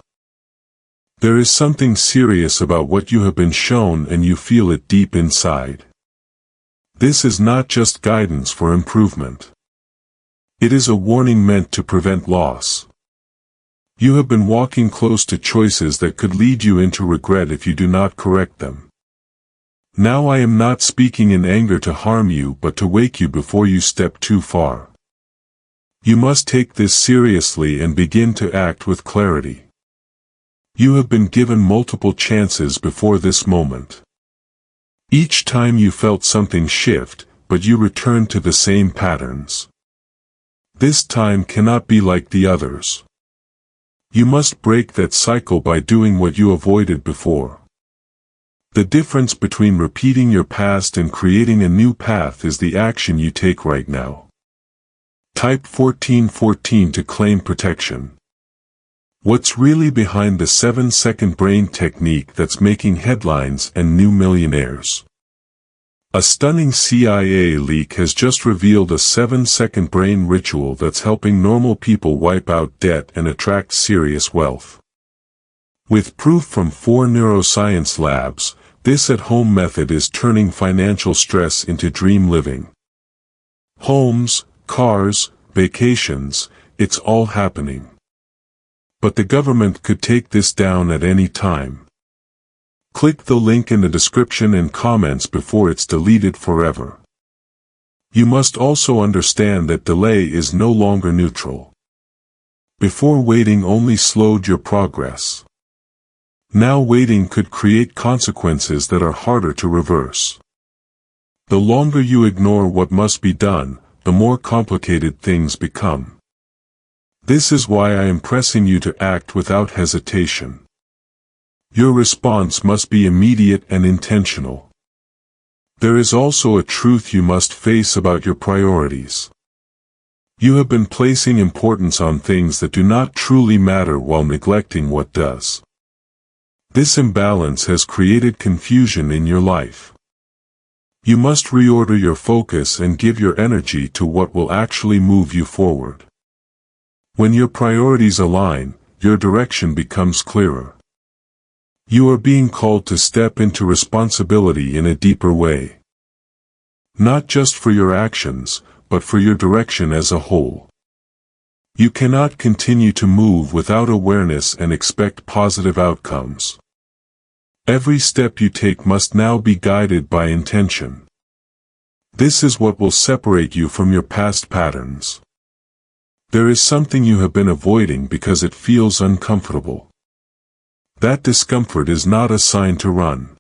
There is something serious about what you have been shown and you feel it deep inside. This is not just guidance for improvement. It is a warning meant to prevent loss. You have been walking close to choices that could lead you into regret if you do not correct them. Now I am not speaking in anger to harm you but to wake you before you step too far. You must take this seriously and begin to act with clarity. You have been given multiple chances before this moment. Each time you felt something shift, but you returned to the same patterns. This time cannot be like the others. You must break that cycle by doing what you avoided before. The difference between repeating your past and creating a new path is the action you take right now. Type 1414 to claim protection. What's really behind the 7-second brain technique that's making headlines and new millionaires? A stunning CIA leak has just revealed a 7-second brain ritual that's helping normal people wipe out debt and attract serious wealth. With proof from 4 neuroscience labs, this at-home method is turning financial stress into dream living. Homes, cars, vacations, it's all happening. But the government could take this down at any time. Click the link in the description and comments before it's deleted forever. You must also understand that delay is no longer neutral. Before, waiting only slowed your progress. Now waiting could create consequences that are harder to reverse. The longer you ignore what must be done, the more complicated things become. This is why I am pressing you to act without hesitation. Your response must be immediate and intentional. There is also a truth you must face about your priorities. You have been placing importance on things that do not truly matter while neglecting what does. This imbalance has created confusion in your life. You must reorder your focus and give your energy to what will actually move you forward. When your priorities align, your direction becomes clearer. You are being called to step into responsibility in a deeper way. Not just for your actions, but for your direction as a whole. You cannot continue to move without awareness and expect positive outcomes. Every step you take must now be guided by intention. This is what will separate you from your past patterns. There is something you have been avoiding because it feels uncomfortable. That discomfort is not a sign to run.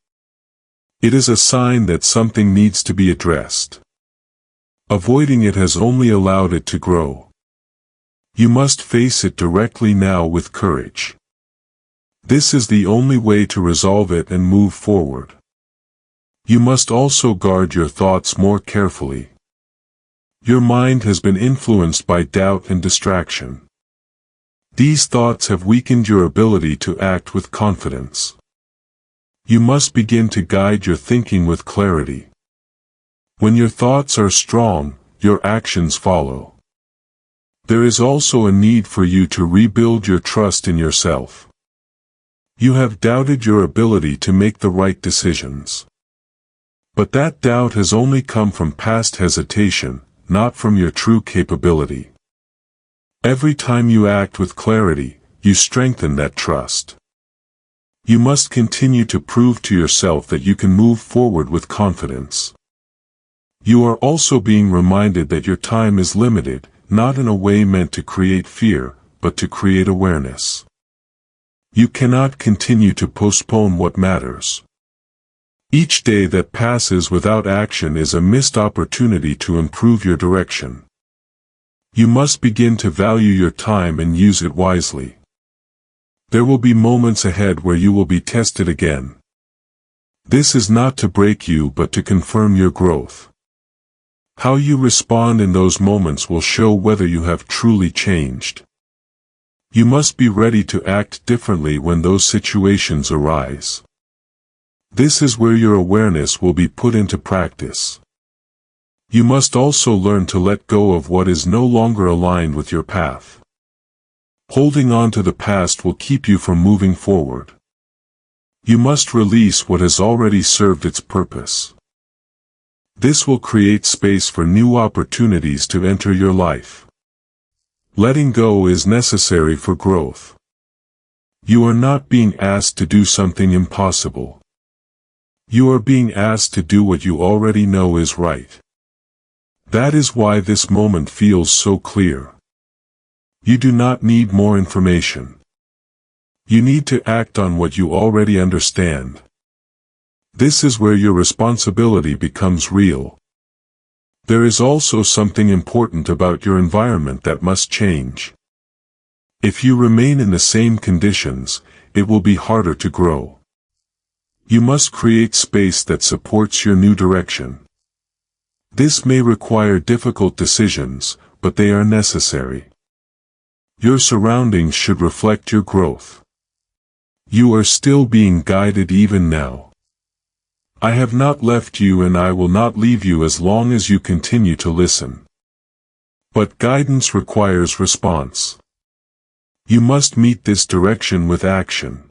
It is a sign that something needs to be addressed. Avoiding it has only allowed it to grow. You must face it directly now with courage. This is the only way to resolve it and move forward. You must also guard your thoughts more carefully. Your mind has been influenced by doubt and distraction. These thoughts have weakened your ability to act with confidence. You must begin to guide your thinking with clarity. When your thoughts are strong, your actions follow. There is also a need for you to rebuild your trust in yourself. You have doubted your ability to make the right decisions. But that doubt has only come from past hesitation, not from your true capability. Every time you act with clarity, you strengthen that trust. You must continue to prove to yourself that you can move forward with confidence. You are also being reminded that your time is limited, not in a way meant to create fear, but to create awareness. You cannot continue to postpone what matters. Each day that passes without action is a missed opportunity to improve your direction. You must begin to value your time and use it wisely. There will be moments ahead where you will be tested again. This is not to break you but to confirm your growth. How you respond in those moments will show whether you have truly changed. You must be ready to act differently when those situations arise. This is where your awareness will be put into practice. You must also learn to let go of what is no longer aligned with your path. Holding on to the past will keep you from moving forward. You must release what has already served its purpose. This will create space for new opportunities to enter your life. Letting go is necessary for growth. You are not being asked to do something impossible. You are being asked to do what you already know is right. That is why this moment feels so clear. You do not need more information. You need to act on what you already understand. This is where your responsibility becomes real. There is also something important about your environment that must change. If you remain in the same conditions, it will be harder to grow. You must create space that supports your new direction. This may require difficult decisions, but they are necessary. Your surroundings should reflect your growth. You are still being guided even now. I have not left you and I will not leave you as long as you continue to listen. But guidance requires response. You must meet this direction with action.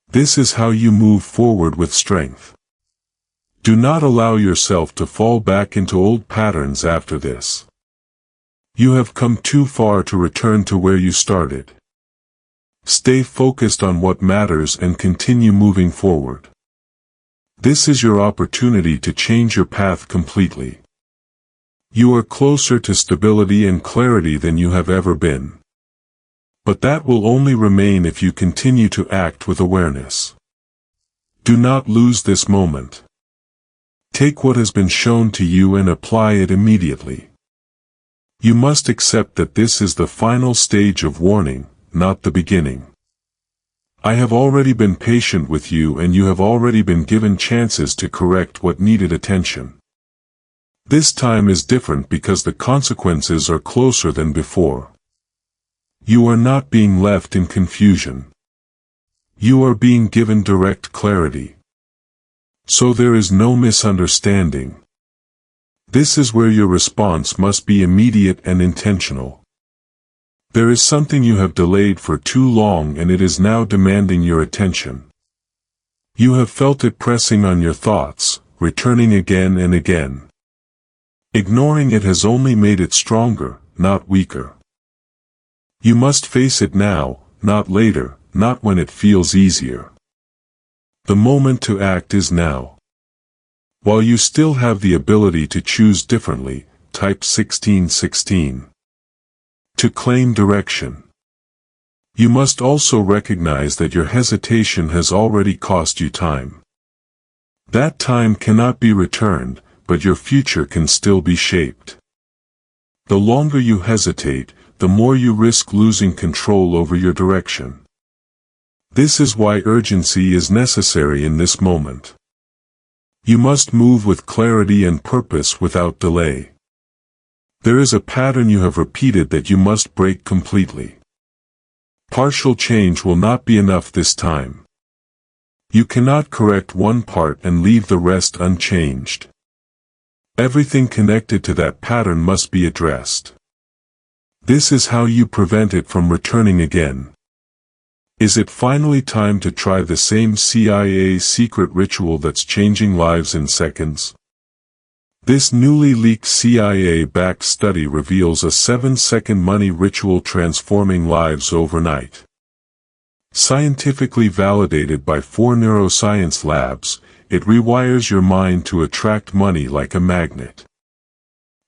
This is how you move forward with strength. Do not allow yourself to fall back into old patterns after this. You have come too far to return to where you started. Stay focused on what matters and continue moving forward. This is your opportunity to change your path completely. You are closer to stability and clarity than you have ever been. But that will only remain if you continue to act with awareness. Do not lose this moment. Take what has been shown to you and apply it immediately. You must accept that this is the final stage of warning, not the beginning. I have already been patient with you and you have already been given chances to correct what needed attention. This time is different because the consequences are closer than before. You are not being left in confusion. You are being given direct clarity. So there is no misunderstanding. This is where your response must be immediate and intentional. There is something you have delayed for too long and it is now demanding your attention. You have felt it pressing on your thoughts, returning again and again. Ignoring it has only made it stronger, not weaker. You must face it now, not later, not when it feels easier. The moment to act is now. While you still have the ability to choose differently, type 1616. To claim direction. You must also recognize that your hesitation has already cost you time. That time cannot be returned, but your future can still be shaped. The longer you hesitate, the more you risk losing control over your direction. This is why urgency is necessary in this moment. You must move with clarity and purpose without delay. There is a pattern you have repeated that you must break completely. Partial change will not be enough this time. You cannot correct one part and leave the rest unchanged. Everything connected to that pattern must be addressed. This is how you prevent it from returning again. Is it finally time to try the same CIA secret ritual that's changing lives in seconds? This newly leaked CIA-backed study reveals a 7-second money ritual transforming lives overnight. Scientifically validated by 4 neuroscience labs, it rewires your mind to attract money like a magnet.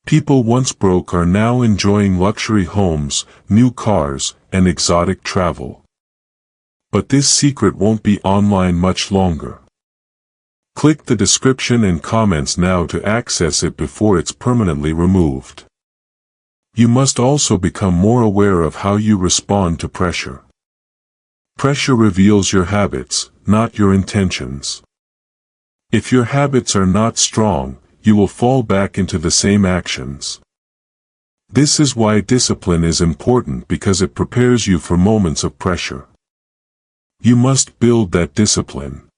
People once broke are now enjoying luxury homes, new cars, and exotic travel. But this secret won't be online much longer. Click the description and comments now to access it before it's permanently removed. You must also become more aware of how you respond to pressure. Pressure reveals your habits, not your intentions. If your habits are not strong, you will fall back into the same actions. This is why discipline is important, because it prepares you for moments of pressure. You must build that discipline.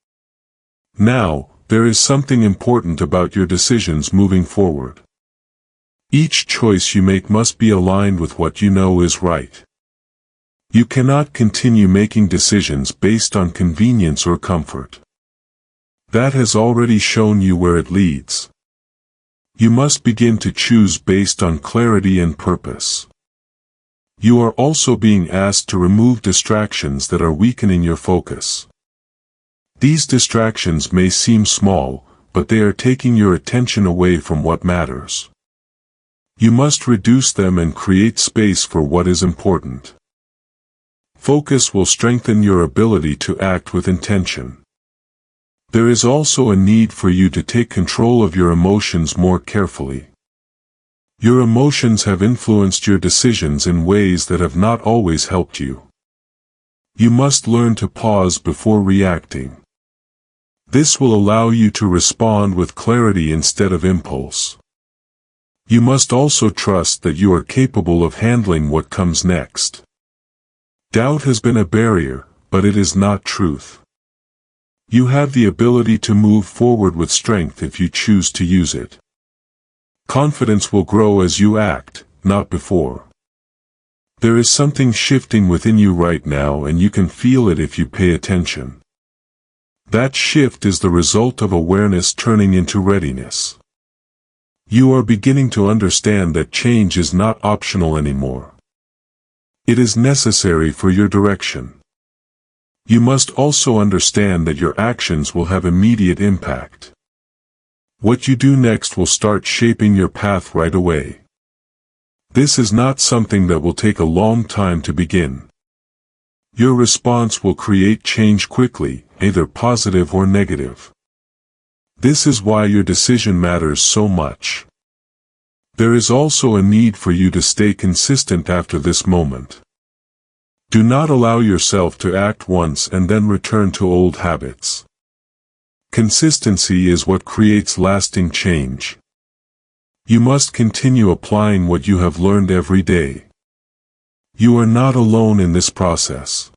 Now, there is something important about your decisions moving forward. Each choice you make must be aligned with what you know is right. You cannot continue making decisions based on convenience or comfort. That has already shown you where it leads. You must begin to choose based on clarity and purpose. You are also being asked to remove distractions that are weakening your focus. These distractions may seem small, but they are taking your attention away from what matters. You must reduce them and create space for what is important. Focus will strengthen your ability to act with intention. There is also a need for you to take control of your emotions more carefully. Your emotions have influenced your decisions in ways that have not always helped you. You must learn to pause before reacting. This will allow you to respond with clarity instead of impulse. You must also trust that you are capable of handling what comes next. Doubt has been a barrier, but it is not truth. You have the ability to move forward with strength if you choose to use it. Confidence will grow as you act, not before. There is something shifting within you right now, and you can feel it if you pay attention. That shift is the result of awareness turning into readiness. You are beginning to understand that change is not optional anymore. It is necessary for your direction. You must also understand that your actions will have immediate impact. What you do next will start shaping your path right away. This is not something that will take a long time to begin. Your response will create change quickly, either positive or negative. This is why your decision matters so much. There is also a need for you to stay consistent after this moment. Do not allow yourself to act once and then return to old habits. Consistency is what creates lasting change. You must continue applying what you have learned every day. You are not alone in this process.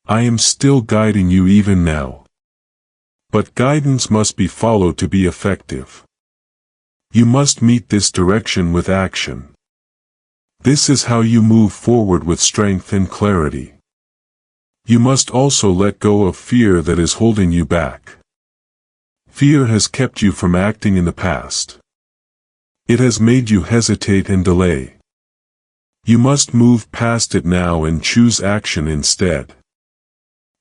I am still guiding you even now. But guidance must be followed to be effective. You must meet this direction with action. This is how you move forward with strength and clarity. You must also let go of fear that is holding you back. Fear has kept you from acting in the past. It has made you hesitate and delay. You must move past it now and choose action instead.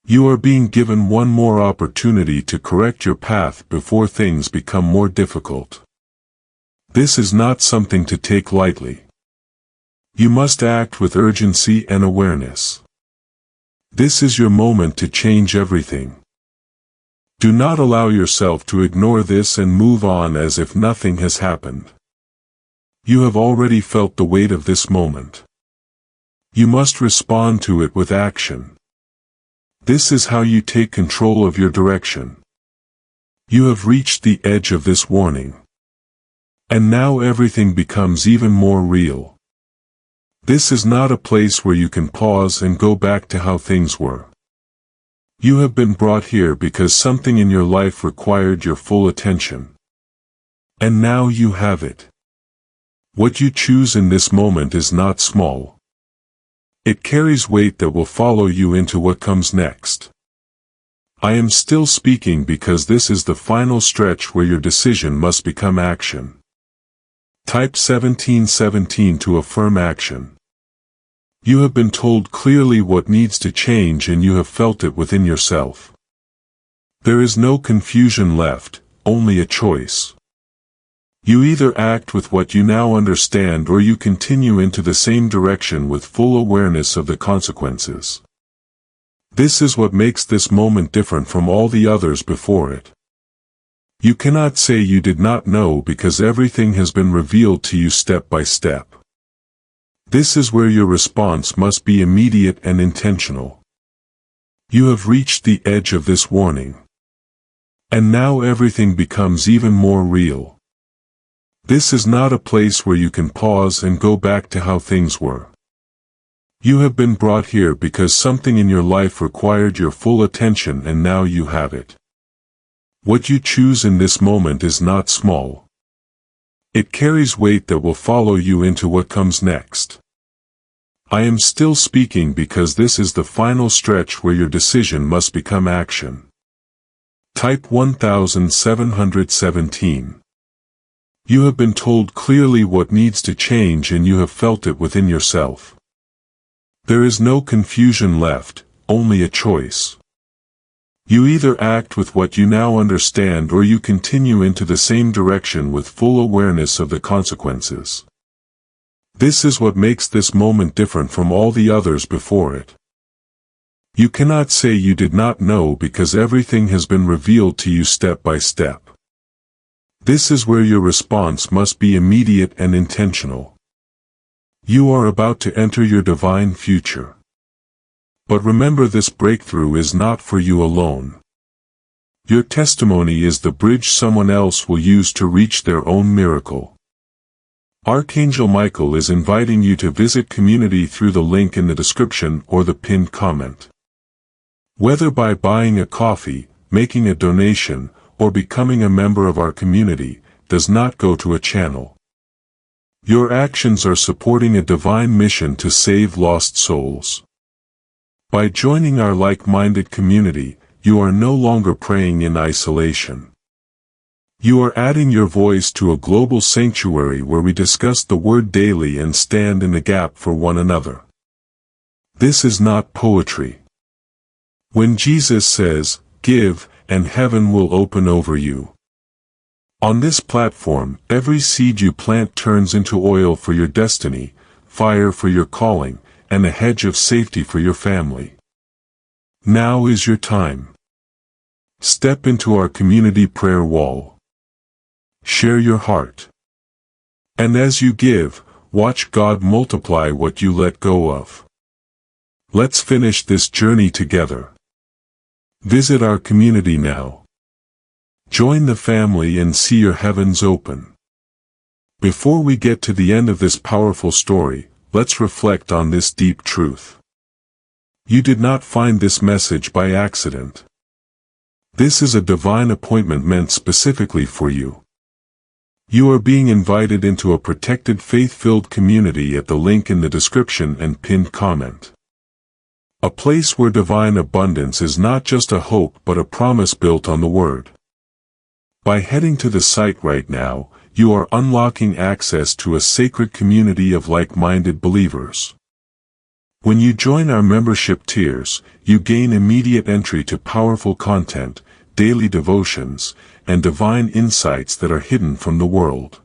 You are being given one more opportunity to correct your path before things become more difficult. This is not something to take lightly. You must act with urgency and awareness. This is your moment to change everything. Do not allow yourself to ignore this and move on as if nothing has happened. You have already felt the weight of this moment. You must respond to it with action. This is how you take control of your direction. You have reached the edge of this warning. And now everything becomes even more real. This is not a place where you can pause and go back to how things were. You have been brought here because something in your life required your full attention. And now you have it. What you choose in this moment is not small. It carries weight that will follow you into what comes next. I am still speaking because this is the final stretch where your decision must become action. Type 1717 to affirm action. You have been told clearly what needs to change and you have felt it within yourself. There is no confusion left, only a choice. You either act with what you now understand or you continue into the same direction with full awareness of the consequences. This is what makes this moment different from all the others before it. You cannot say you did not know because everything has been revealed to you step by step. This is where your response must be immediate and intentional. You have reached the edge of this warning. And now everything becomes even more real. This is not a place where you can pause and go back to how things were. You have been brought here because something in your life required your full attention and now you have it. What you choose in this moment is not small. It carries weight that will follow you into what comes next. I am still speaking because this is the final stretch where your decision must become action. Type 1717. You have been told clearly what needs to change and you have felt it within yourself. There is no confusion left, only a choice. You either act with what you now understand or you continue into the same direction with full awareness of the consequences. This is what makes this moment different from all the others before it. You cannot say you did not know because everything has been revealed to you step by step. This is where your response must be immediate and intentional. You are about to enter your divine future. But remember, this breakthrough is not for you alone. Your testimony is the bridge someone else will use to reach their own miracle. Archangel Michael is inviting you to visit community through the link in the description or the pinned comment. Whether by buying a coffee, making a donation, or becoming a member of our community, does not go to a channel. Your actions are supporting a divine mission to save lost souls. By joining our like-minded community, you are no longer praying in isolation. You are adding your voice to a global sanctuary where we discuss the Word daily and stand in the gap for one another. This is not poetry. When Jesus says, "Give, and heaven will open over you," On this platform, every seed you plant turns into oil for your destiny, fire for your calling, and a hedge of safety for your family. Now is your time. Step into our community prayer wall. Share your heart. And as you give, watch God multiply what you let go of. Let's finish this journey together. Visit our community now. Join the family and see your heavens open. Before we get to the end of this powerful story, let's reflect on this deep truth. You did not find this message by accident. This is a divine appointment meant specifically for you. You are being invited into a protected faith-filled community at the link in the description and pinned comment. A place where divine abundance is not just a hope but a promise built on the Word. By heading to the site right now, you are unlocking access to a sacred community of like-minded believers. When you join our membership tiers, you gain immediate entry to powerful content, daily devotions, and divine insights that are hidden from the world.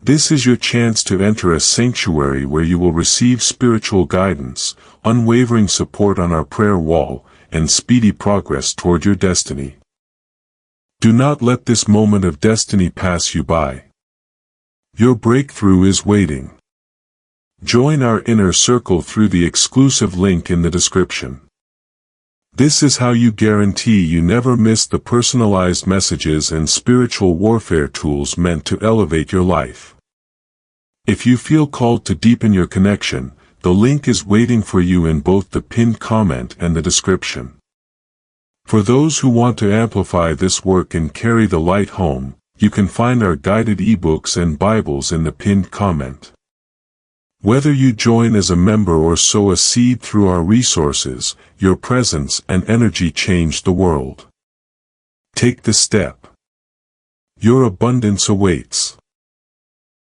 This is your chance to enter a sanctuary where you will receive spiritual guidance, unwavering support on our prayer wall, and speedy progress toward your destiny. Do not let this moment of destiny pass you by. Your breakthrough is waiting. Join our inner circle through the exclusive link in the description. This is how you guarantee you never miss the personalized messages and spiritual warfare tools meant to elevate your life. If you feel called to deepen your connection, the link is waiting for you in both the pinned comment and the description. For those who want to amplify this work and carry the light home, you can find our guided ebooks and Bibles in the pinned comment. Whether you join as a member or sow a seed through our resources, your presence and energy change the world. Take the step. Your abundance awaits.